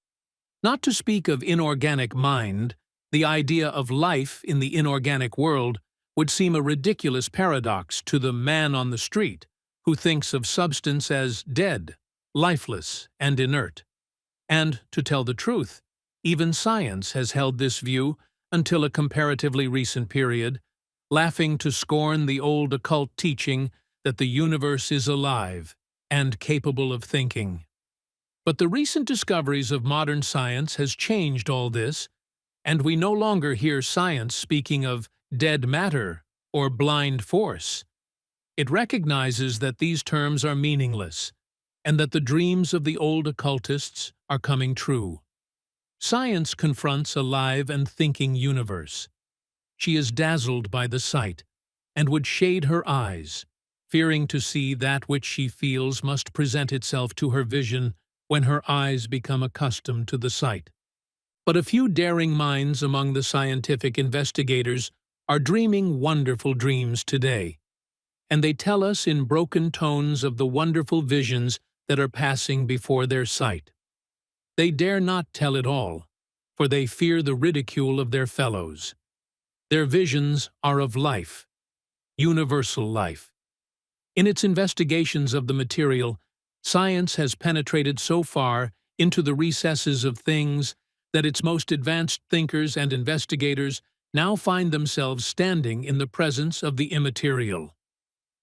Not to speak of inorganic mind, the idea of life in the inorganic world would seem a ridiculous paradox to the man on the street who thinks of substance as dead, lifeless and inert. And, to tell the truth, even science has held this view until a comparatively recent period, laughing to scorn the old occult teaching that the universe is alive and capable of thinking. But the recent discoveries of modern science has changed all this, and we no longer hear science speaking of dead matter or blind force. It recognizes that these terms are meaningless, and that the dreams of the old occultists are coming true. Science confronts a live and thinking universe. She is dazzled by the sight, and would shade her eyes, fearing to see that which she feels must present itself to her vision when her eyes become accustomed to the sight. But a few daring minds among the scientific investigators are dreaming wonderful dreams today, and they tell us in broken tones of the wonderful visions that are passing before their sight. They dare not tell it all, for they fear the ridicule of their fellows. Their visions are of life, universal life. In its investigations of the material, science has penetrated so far into the recesses of things that its most advanced thinkers and investigators now find themselves standing in the presence of the immaterial.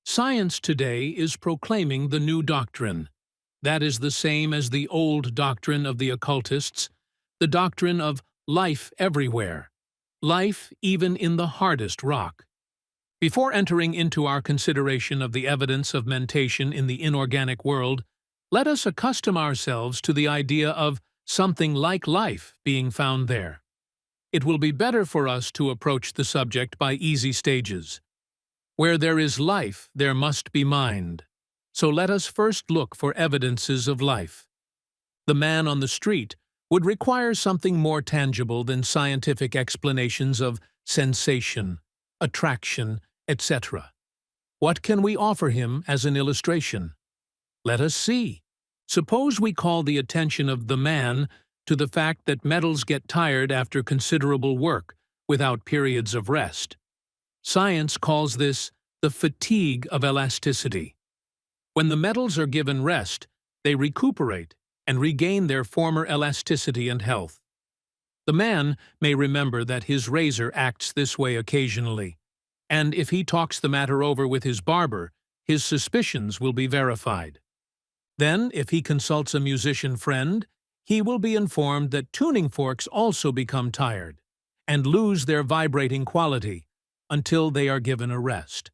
Science today is proclaiming the new doctrine. That is the same as the old doctrine of the occultists, the doctrine of life everywhere, life even in the hardest rock. Before entering into our consideration of the evidence of mentation in the inorganic world, let us accustom ourselves to the idea of something like life being found there. It will be better for us to approach the subject by easy stages. Where there is life, there must be mind. So let us first look for evidences of life. The man on the street would require something more tangible than scientific explanations of sensation, attraction, etc. What can we offer him as an illustration? Let us see. Suppose we call the attention of the man to the fact that metals get tired after considerable work, without periods of rest. Science calls this the fatigue of elasticity. When the metals are given rest, they recuperate and regain their former elasticity and health. The man may remember that his razor acts this way occasionally, and if he talks the matter over with his barber, his suspicions will be verified. Then, if he consults a musician friend, he will be informed that tuning forks also become tired and lose their vibrating quality until they are given a rest.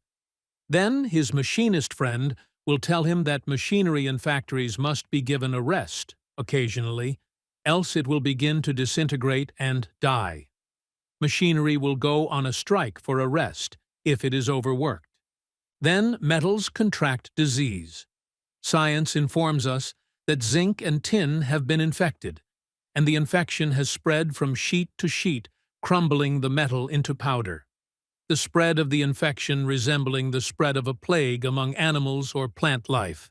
Then his machinist friend will tell him that machinery in factories must be given a rest occasionally, else it will begin to disintegrate and die. Machinery will go on a strike for a rest if it is overworked. Then metals contract disease. Science informs us that zinc and tin have been infected, and the infection has spread from sheet to sheet, crumbling the metal into powder. The spread of the infection resembling the spread of a plague among animals or plant life.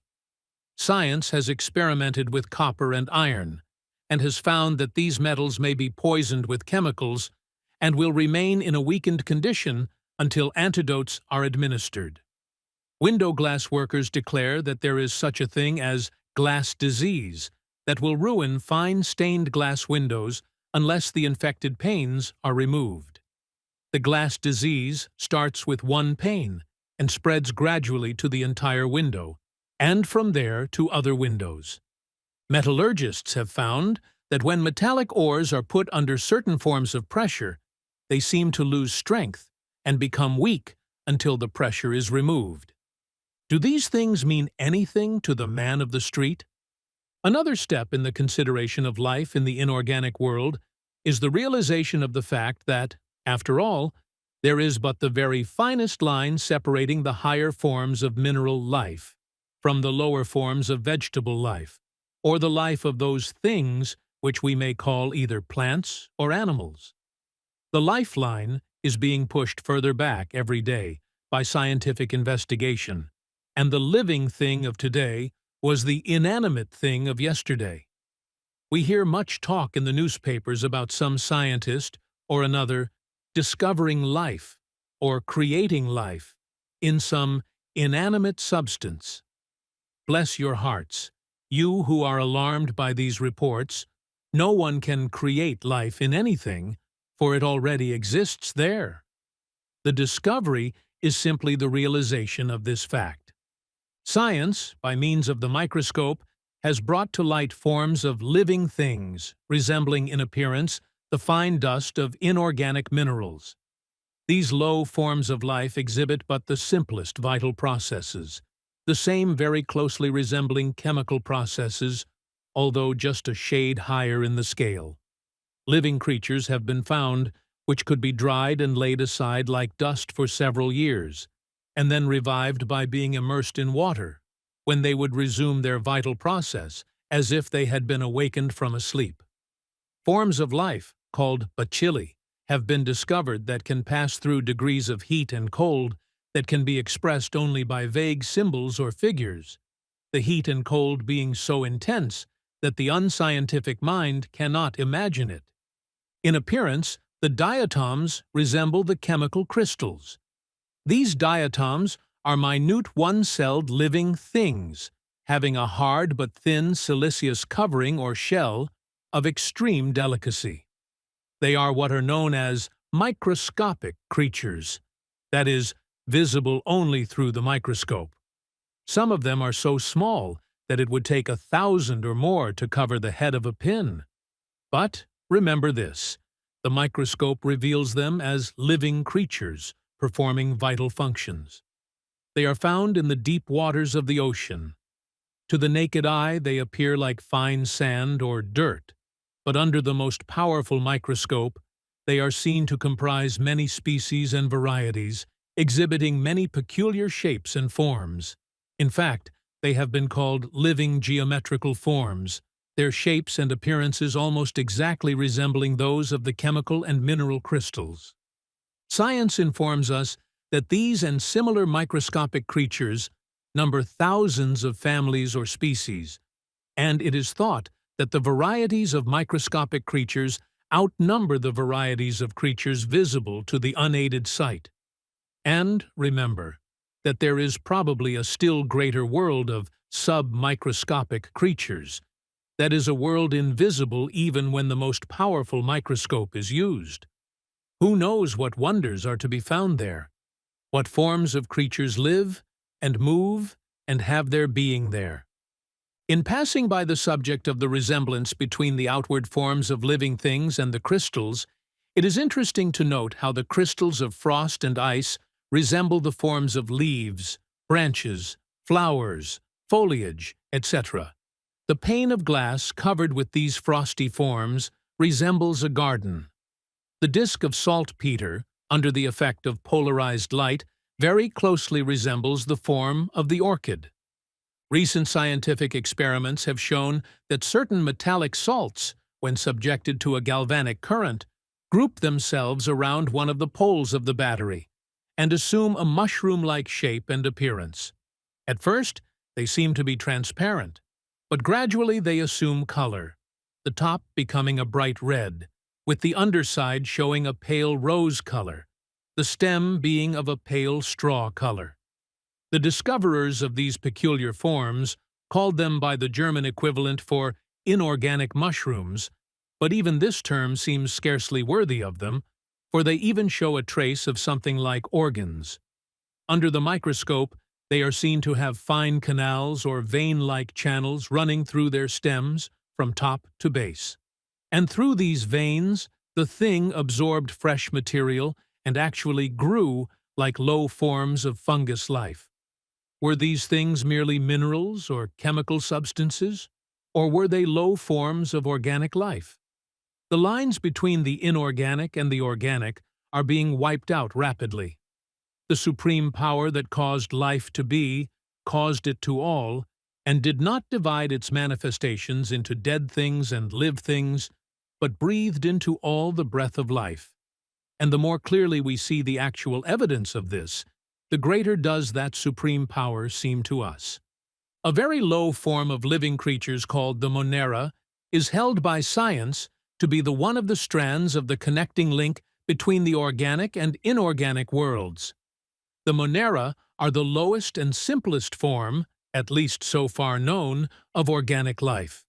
Science has experimented with copper and iron, and has found that these metals may be poisoned with chemicals and will remain in a weakened condition until antidotes are administered. Window glass workers declare that there is such a thing as glass disease that will ruin fine stained glass windows unless the infected panes are removed. The glass disease starts with one pane and spreads gradually to the entire window, and from there to other windows. Metallurgists have found that when metallic ores are put under certain forms of pressure, they seem to lose strength and become weak until the pressure is removed. Do these things mean anything to the man of the street? Another step in the consideration of life in the inorganic world is the realization of the fact that, after all, there is but the very finest line separating the higher forms of mineral life from the lower forms of vegetable life, or the life of those things which we may call either plants or animals. The lifeline is being pushed further back every day by scientific investigation, and the living thing of today was the inanimate thing of yesterday. We hear much talk in the newspapers about some scientist or another discovering life or creating life in some inanimate substance. Bless your hearts, You who are alarmed by these reports, no one can create life in anything, for it already exists there. The discovery is simply the realization of this fact. Science, by means of the microscope, has brought to light forms of living things, resembling in appearance the fine dust of inorganic minerals. These low forms of life exhibit but the simplest vital processes, the same very closely resembling chemical processes, although just a shade higher in the scale. Living creatures have been found which could be dried and laid aside like dust for several years, and then revived by being immersed in water, when they would resume their vital process as if they had been awakened from a sleep. Forms of life, called bacilli, have been discovered that can pass through degrees of heat and cold that can be expressed only by vague symbols or figures, the heat and cold being so intense that the unscientific mind cannot imagine it. In appearance, the diatoms resemble the chemical crystals. These diatoms are minute one-celled living things, having a hard but thin siliceous covering or shell of extreme delicacy. They are what are known as microscopic creatures, that is, visible only through the microscope. Some of them are so small that it would take 1,000 or more to cover the head of a pin. But remember this, the microscope reveals them as living creatures performing vital functions. They are found in the deep waters of the ocean. To the naked eye, they appear like fine sand or dirt, but under the most powerful microscope, they are seen to comprise many species and varieties, exhibiting many peculiar shapes and forms. In fact, they have been called living geometrical forms, their shapes and appearances almost exactly resembling those of the chemical and mineral crystals. Science informs us that these and similar microscopic creatures number thousands of families or species, and it is thought that the varieties of microscopic creatures outnumber the varieties of creatures visible to the unaided sight. And remember that there is probably a still greater world of sub-microscopic creatures, that is a world invisible even when the most powerful microscope is used. Who knows what wonders are to be found there? What forms of creatures live and move and have their being there? In passing by the subject of the resemblance between the outward forms of living things and the crystals, it is interesting to note how the crystals of frost and ice resemble the forms of leaves, branches, flowers, foliage, etc. The pane of glass covered with these frosty forms resembles a garden. The disk of saltpeter, under the effect of polarized light, very closely resembles the form of the orchid. Recent scientific experiments have shown that certain metallic salts, when subjected to a galvanic current, group themselves around one of the poles of the battery and assume a mushroom-like shape and appearance. At first, they seem to be transparent, but gradually they assume color, the top becoming a bright red, with the underside showing a pale rose color, the stem being of a pale straw color. The discoverers of these peculiar forms called them by the German equivalent for inorganic mushrooms, but even this term seems scarcely worthy of them, for they even show a trace of something like organs. Under the microscope, they are seen to have fine canals or vein-like channels running through their stems from top to base. And through these veins, the thing absorbed fresh material and actually grew like low forms of fungus life. Were these things merely minerals or chemical substances, or were they low forms of organic life? The lines between the inorganic and the organic are being wiped out rapidly. The supreme power that caused life to be, caused it to all, and did not divide its manifestations into dead things and live things, but breathed into all the breath of life. And the more clearly we see the actual evidence of this, the greater does that supreme power seem to us. A very low form of living creatures called the Monera is held by science to be the one of the strands of the connecting link between the organic and inorganic worlds. The Monera are the lowest and simplest form, at least so far known, of organic life.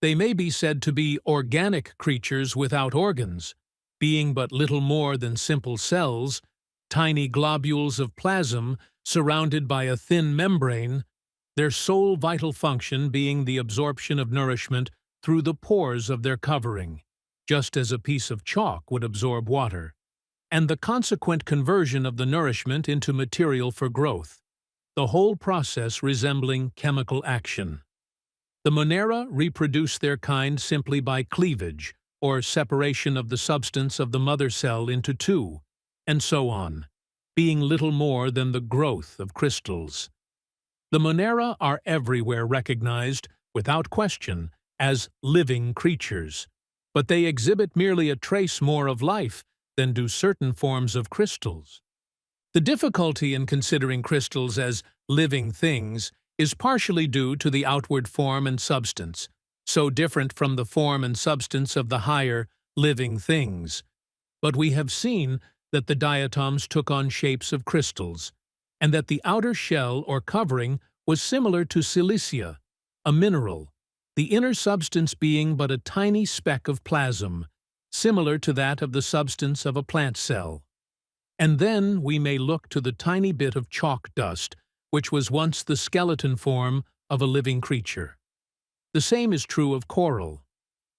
They may be said to be organic creatures without organs, being but little more than simple cells, tiny globules of plasm surrounded by a thin membrane, their sole vital function being the absorption of nourishment through the pores of their covering, just as a piece of chalk would absorb water, and the consequent conversion of the nourishment into material for growth, the whole process resembling chemical action. The Monera reproduce their kind simply by cleavage, or separation of the substance of the mother cell into two, and so on, being little more than the growth of crystals. The Monera are everywhere recognized, without question, as living creatures, but they exhibit merely a trace more of life than do certain forms of crystals. The difficulty in considering crystals as living things is partially due to the outward form and substance, so different from the form and substance of the higher, living things. But we have seen that the diatoms took on shapes of crystals, and that the outer shell or covering was similar to silicia, a mineral, the inner substance being but a tiny speck of plasm, similar to that of the substance of a plant cell. And then we may look to the tiny bit of chalk dust, which was once the skeleton form of a living creature. The same is true of coral.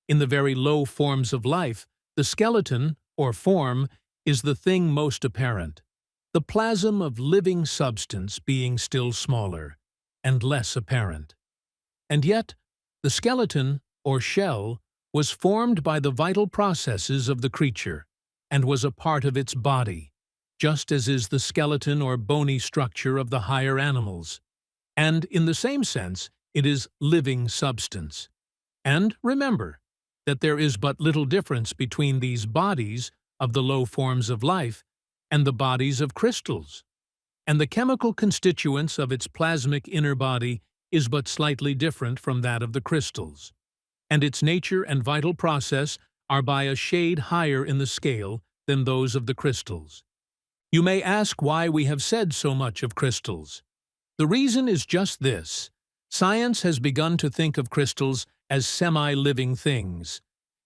In the very low forms of life, the skeleton, or form, is the thing most apparent, the plasm of living substance being still smaller and less apparent. And yet, the skeleton, or shell, was formed by the vital processes of the creature, and was a part of its body, just as is the skeleton or bony structure of the higher animals. And, in the same sense, it is living substance. And remember that there is but little difference between these bodies of the low forms of life and the bodies of crystals. And the chemical constituents of its plasmic inner body is but slightly different from that of the crystals. And its nature and vital process are by a shade higher in the scale than those of the crystals. You may ask why we have said so much of crystals. The reason is just this. Science has begun to think of crystals as semi-living things,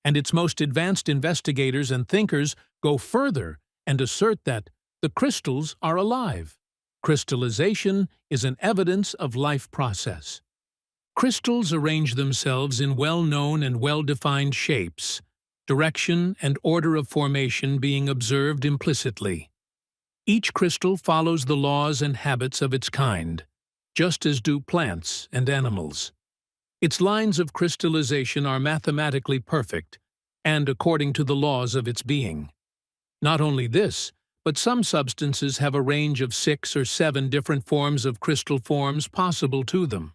and its most advanced investigators and thinkers go further and assert that the crystals are alive. Crystallization is an evidence of life process. Crystals arrange themselves in well-known and well-defined shapes, direction and order of formation being observed implicitly. Each crystal follows the laws and habits of its kind, just as do plants and animals. Its lines of crystallization are mathematically perfect, and according to the laws of its being. Not only this, but some substances have a range of 6 or 7 different forms of crystal forms possible to them.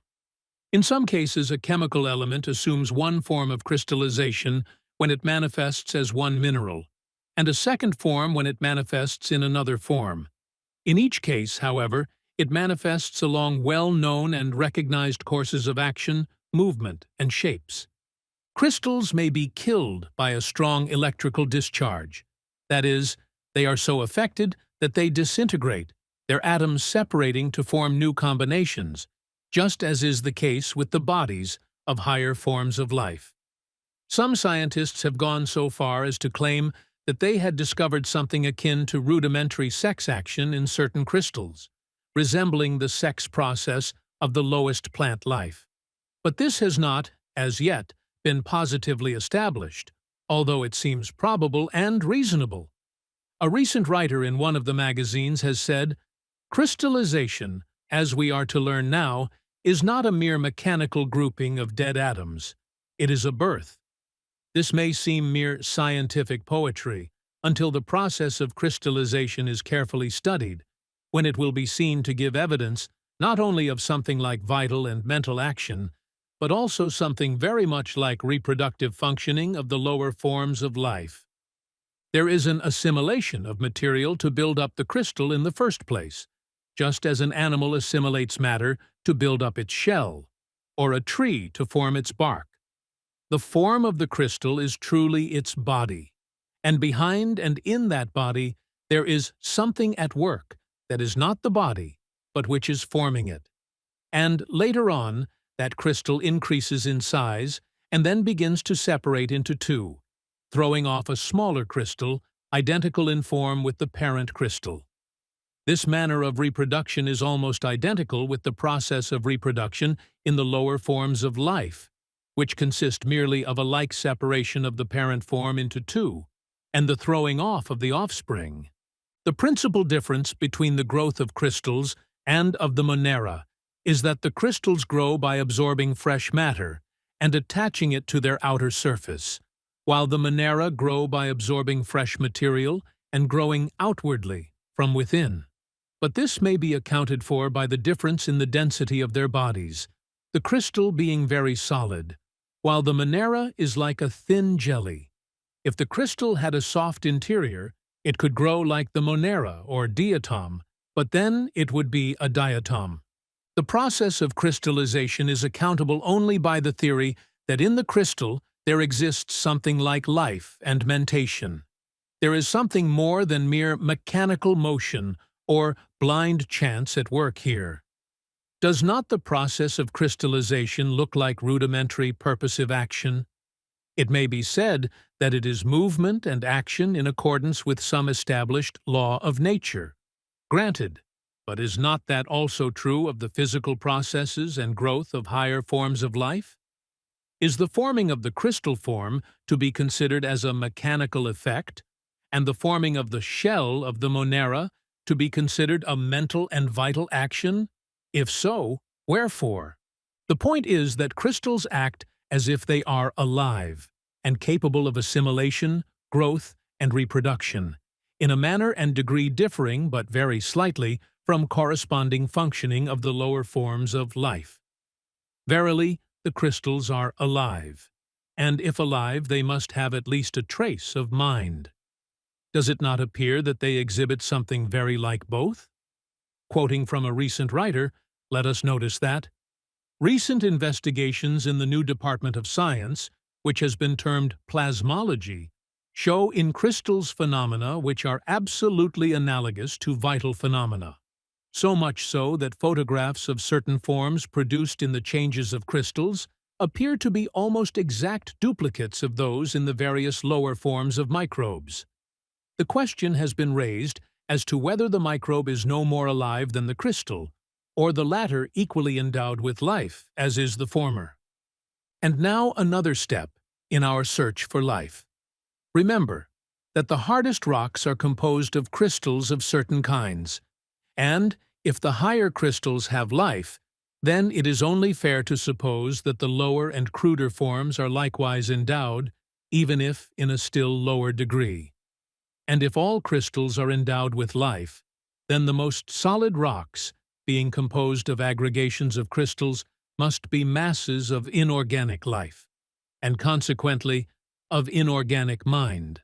In some cases, a chemical element assumes one form of crystallization when it manifests as one mineral, and a second form when it manifests in another form. In each case, however, it manifests along well-known and recognized courses of action, movement, and shapes. Crystals may be killed by a strong electrical discharge. That is, they are so affected that they disintegrate, their atoms separating to form new combinations, just as is the case with the bodies of higher forms of life. Some scientists have gone so far as to claim that they had discovered something akin to rudimentary sex action in certain crystals, resembling the sex process of the lowest plant life. But this has not, as yet, been positively established, although it seems probable and reasonable. A recent writer in one of the magazines has said, "Crystallization, as we are to learn now, is not a mere mechanical grouping of dead atoms. It is a birth." This may seem mere scientific poetry until the process of crystallization is carefully studied, when it will be seen to give evidence not only of something like vital and mental action, but also something very much like reproductive functioning of the lower forms of life. There is an assimilation of material to build up the crystal in the first place, just as an animal assimilates matter to build up its shell, or a tree to form its bark. The form of the crystal is truly its body, and behind and in that body there is something at work that is not the body, but which is forming it. and later on, that crystal increases in size and then begins to separate into two, throwing off a smaller crystal, identical in form with the parent crystal. This manner of reproduction is almost identical with the process of reproduction in the lower forms of life, which consist merely of a like separation of the parent form into two, and the throwing off of the offspring. The principal difference between the growth of crystals and of the monera is that the crystals grow by absorbing fresh matter and attaching it to their outer surface, while the monera grow by absorbing fresh material and growing outwardly from within. But this may be accounted for by the difference in the density of their bodies, the crystal being very solid, while the monera is like a thin jelly. If the crystal had a soft interior, it could grow like the monera or diatom, but then it would be a diatom. The process of crystallization is accountable only by the theory that in the crystal there exists something like life and mentation. There is something more than mere mechanical motion or blind chance at work here. Does not the process of crystallization look like rudimentary purposive action? It may be said that it is movement and action in accordance with some established law of nature. Granted, but is not that also true of the physical processes and growth of higher forms of life? Is the forming of the crystal form to be considered as a mechanical effect, and the forming of the shell of the monera to be considered a mental and vital action? If so, wherefore? The point is that crystals act as if they are alive and capable of assimilation, growth, and reproduction, in a manner and degree differing but very slightly from corresponding functioning of the lower forms of life. Verily, the crystals are alive, and if alive, they must have at least a trace of mind. Does it not appear that they exhibit something very like both? Quoting from a recent writer, let us notice that recent investigations in the new department of science, which has been termed plasmology, show in crystals phenomena which are absolutely analogous to vital phenomena. So much so that photographs of certain forms produced in the changes of crystals appear to be almost exact duplicates of those in the various lower forms of microbes. The question has been raised as to whether the microbe is no more alive than the crystal, or the latter equally endowed with life, as is the former. And now another step in our search for life. Remember that the hardest rocks are composed of crystals of certain kinds, and if the higher crystals have life, then it is only fair to suppose that the lower and cruder forms are likewise endowed, even if in a still lower degree. And if all crystals are endowed with life, then the most solid rocks, being composed of aggregations of crystals, must be masses of inorganic life, and consequently of inorganic mind.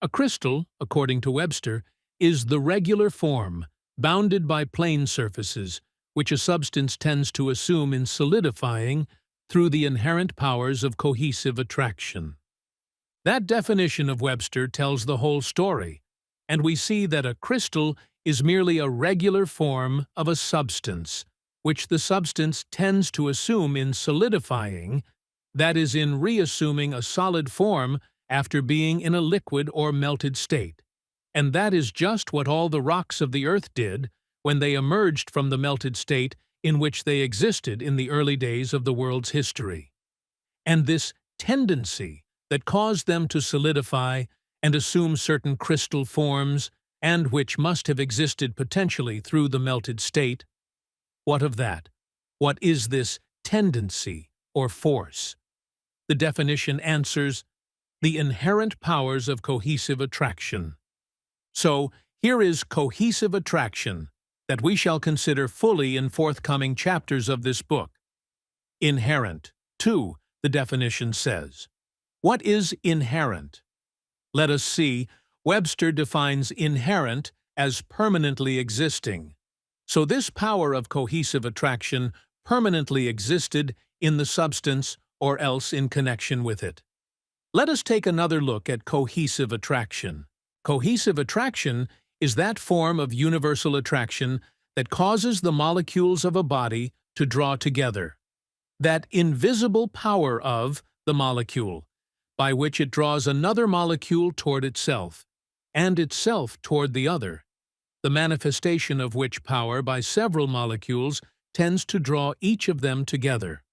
A crystal, according to Webster, is the regular form, bounded by plane surfaces, which a substance tends to assume in solidifying through the inherent powers of cohesive attraction. That definition of Webster tells the whole story, and we see that a crystal is merely a regular form of a substance, which the substance tends to assume in solidifying, that is, in reassuming a solid form after being in a liquid or melted state. And that is just what all the rocks of the earth did when they emerged from the melted state in which they existed in the early days of the world's history. And this tendency that caused them to solidify and assume certain crystal forms, and which must have existed potentially through the melted state. What of that? What is this tendency or force? The definition answers, the inherent powers of cohesive attraction. So, here is cohesive attraction that we shall consider fully in forthcoming chapters of this book. Inherent, too, the definition says. What is inherent? Let us see. Webster defines inherent as permanently existing. So this power of cohesive attraction permanently existed in the substance or else in connection with it. Let us take another look at cohesive attraction. Cohesive attraction is that form of universal attraction that causes the molecules of a body to draw together. That invisible power of the molecule, by which it draws another molecule toward itself, and itself toward the other, the manifestation of which power by several molecules tends to draw each of them together.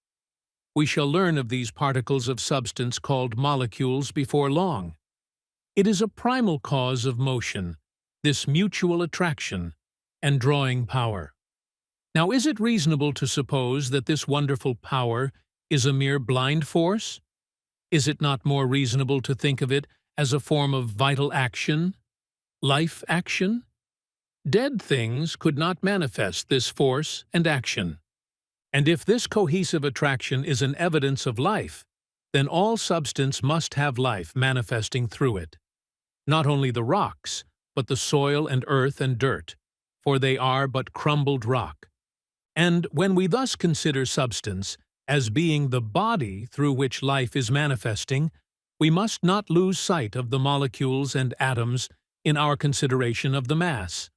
We shall learn of these particles of substance called molecules before long. It is a primal cause of motion, this mutual attraction and drawing power. Now, is it reasonable to suppose that this wonderful power is a mere blind force? Is it not more reasonable to think of it as a form of vital action, life action? Dead things could not manifest this force and action. And if this cohesive attraction is an evidence of life, then all substance must have life manifesting through it. Not only the rocks, but the soil and earth and dirt, for they are but crumbled rock. And when we thus consider substance as being the body through which life is manifesting, we must not lose sight of the molecules and atoms in our consideration of the mass.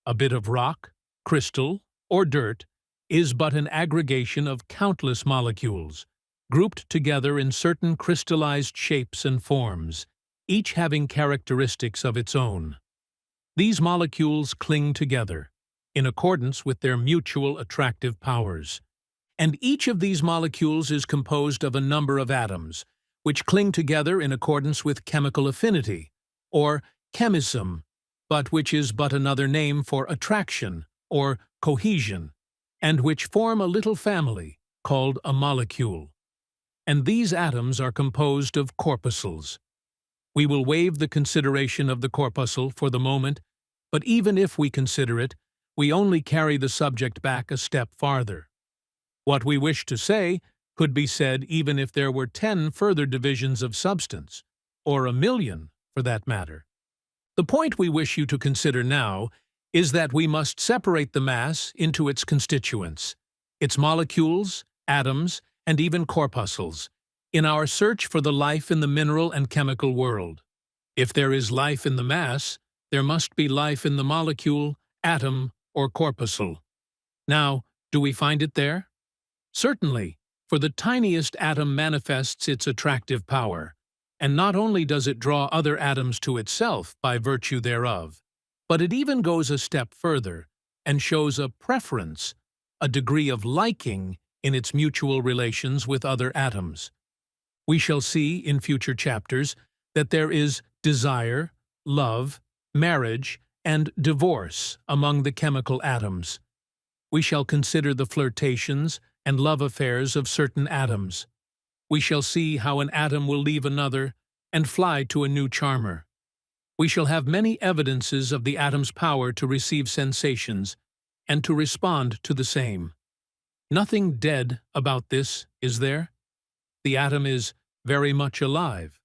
A bit of rock, crystal, or dirt is but an aggregation of countless molecules, grouped together in certain crystallized shapes and forms, each having characteristics of its own. These molecules cling together, in accordance with their mutual attractive powers. And each of these molecules is composed of a number of atoms, which cling together in accordance with chemical affinity, or chemism, but which is but another name for attraction, or cohesion, and which form a little family called a molecule. And these atoms are composed of corpuscles. We will waive the consideration of the corpuscle for the moment, but even if we consider it, we only carry the subject back a step farther. What we wish to say could be said even if there were 10 further divisions of substance, or 1,000,000 for that matter. The point we wish you to consider now is that we must separate the mass into its constituents, its molecules, atoms, and even corpuscles, in our search for the life in the mineral and chemical world. If there is life in the mass, there must be life in the molecule, atom, or corpuscle. Now, do we find it there? Certainly, for the tiniest atom manifests its attractive power, and not only does it draw other atoms to itself by virtue thereof, but it even goes a step further and shows a preference, a degree of liking in its mutual relations with other atoms. We shall see in future chapters that there is desire, love, marriage, and divorce among the chemical atoms. We shall consider the flirtations and love affairs of certain atoms. We shall see how an atom will leave another and fly to a new charmer. We shall have many evidences of the atom's power to receive sensations and to respond to the same. Nothing dead about this, is there? The atom is very much alive.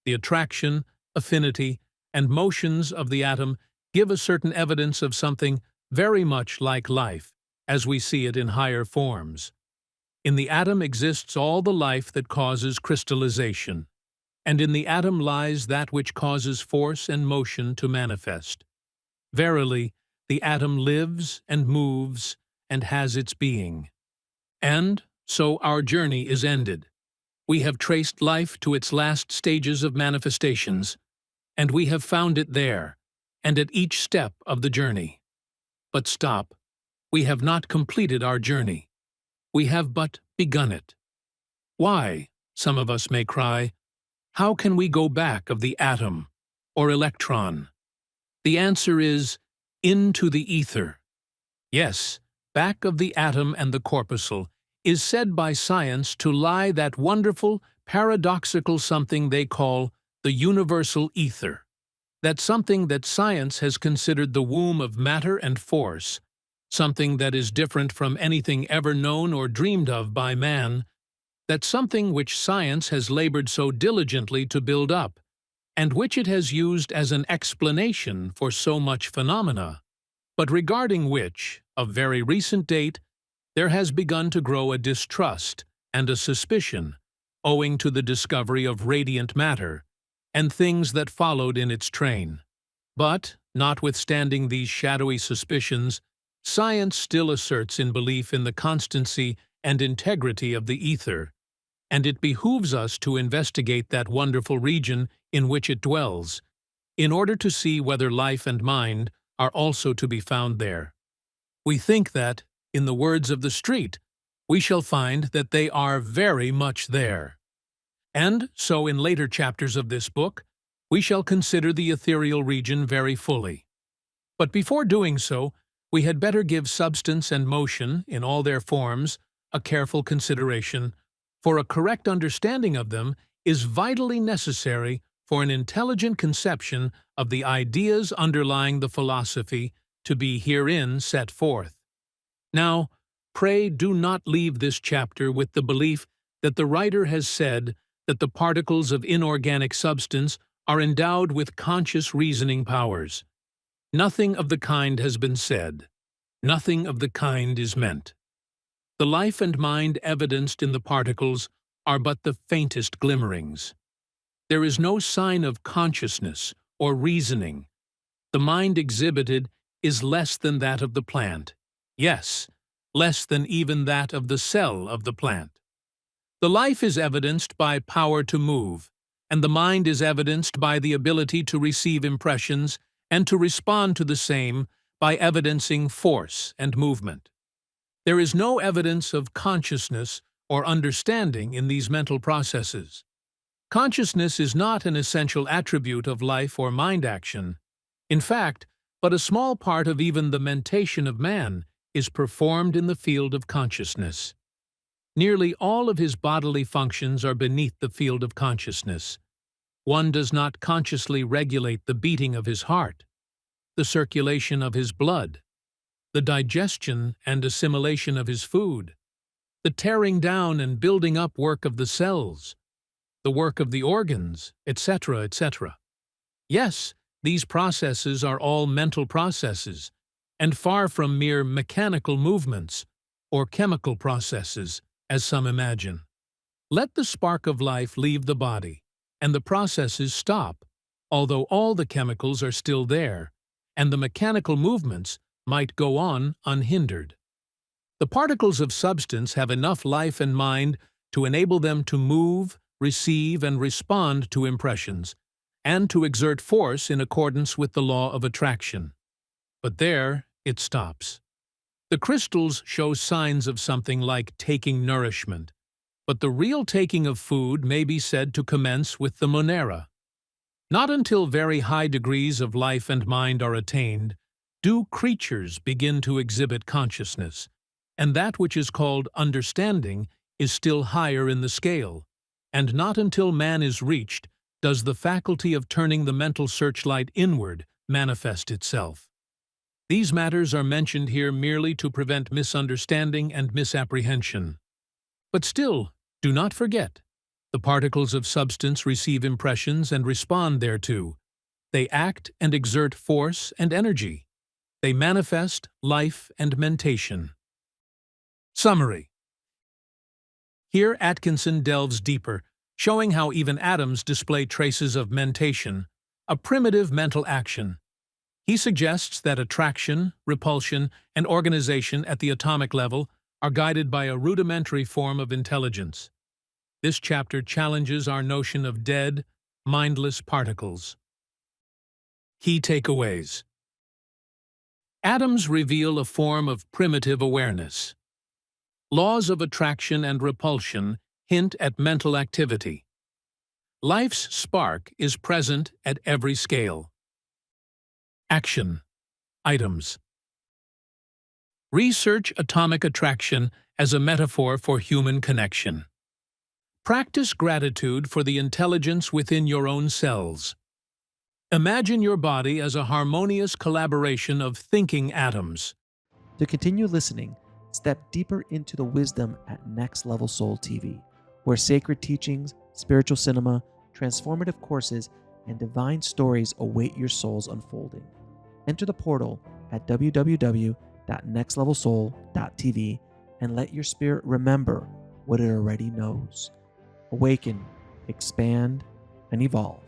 The attraction, affinity, and motions of the atom give a certain evidence of something very much like life, as we see it in higher forms. In the atom exists all the life that causes crystallization, and in the atom lies that which causes force and motion to manifest. Verily, the atom lives and moves and has its being. And so our journey is ended. We have traced life to its last stages of manifestations, and we have found it there, and at each step of the journey. But stop. We have not completed our journey. We have but begun it. Why, some of us may cry, how can we go back of the atom or electron? The answer is, into the ether. Yes, back of the atom and the corpuscle is said by science to lie that wonderful, paradoxical something they call the universal ether. That something that science has considered the womb of matter and force, something that is different from anything ever known or dreamed of by man, that something which science has labored so diligently to build up, and which it has used as an explanation for so much phenomena, but regarding which, of very recent date, there has begun to grow a distrust and a suspicion, owing to the discovery of radiant matter, and things that followed in its train. But, notwithstanding these shadowy suspicions, Science still asserts in belief in the constancy and integrity of the ether, and it behooves us to investigate that wonderful region in which it dwells, in order to see whether life and mind are also to be found there. We think that, in the words of the street, we shall find that they are very much there. And so in later chapters of this book, we shall consider the ethereal region very fully. But before doing so, we had better give substance and motion, in all their forms, a careful consideration, for a correct understanding of them is vitally necessary for an intelligent conception of the ideas underlying the philosophy to be herein set forth. Now, pray do not leave this chapter with the belief that the writer has said that the particles of inorganic substance are endowed with conscious reasoning powers. Nothing of the kind has been said. Nothing of the kind is meant. The life and mind evidenced in the particles are but the faintest glimmerings. There is no sign of consciousness or reasoning. The mind exhibited is less than that of the plant. Yes, less than even that of the cell of the plant. The life is evidenced by power to move, and the mind is evidenced by the ability to receive impressions and to respond to the same by evidencing force and movement. There is no evidence of consciousness or understanding in these mental processes. Consciousness is not an essential attribute of life or mind action. In fact, but a small part of even the mentation of man is performed in the field of consciousness. Nearly all of his bodily functions are beneath the field of consciousness. One does not consciously regulate the beating of his heart, the circulation of his blood, the digestion and assimilation of his food, the tearing down and building up work of the cells, the work of the organs, etc., etc. Yes, these processes are all mental processes, and far from mere mechanical movements or chemical processes, as some imagine. Let the spark of life leave the body, and the processes stop, although all the chemicals are still there, and the mechanical movements might go on unhindered. The particles of substance have enough life and mind to enable them to move, receive, and respond to impressions, and to exert force in accordance with the law of attraction. But there it stops. The crystals show signs of something like taking nourishment, but the real taking of food may be said to commence with the monera. Not until very high degrees of life and mind are attained do creatures begin to exhibit consciousness, and that which is called understanding is still higher in the scale, and not until man is reached does the faculty of turning the mental searchlight inward manifest itself. These matters are mentioned here merely to prevent misunderstanding and misapprehension. But still, do not forget, the particles of substance receive impressions and respond thereto. They act and exert force and energy. They manifest life and mentation. Summary. Here Atkinson delves deeper, showing how even atoms display traces of mentation, a primitive mental action. He suggests that attraction, repulsion, and organization at the atomic level are guided by a rudimentary form of intelligence. This chapter challenges our notion of dead, mindless particles. Key takeaways. Atoms reveal a form of primitive awareness. Laws of attraction and repulsion hint at mental activity. Life's spark is present at every scale. Action. Items. Research atomic attraction as a metaphor for human connection. Practice gratitude for the intelligence within your own cells. Imagine your body as a harmonious collaboration of thinking atoms. To continue listening, step deeper into the wisdom at Next Level Soul TV, where sacred teachings, spiritual cinema, transformative courses, and divine stories await your soul's unfolding. Enter the portal at www.nextlevelsoul.tv and let your spirit remember what it already knows. Awaken, expand, and evolve.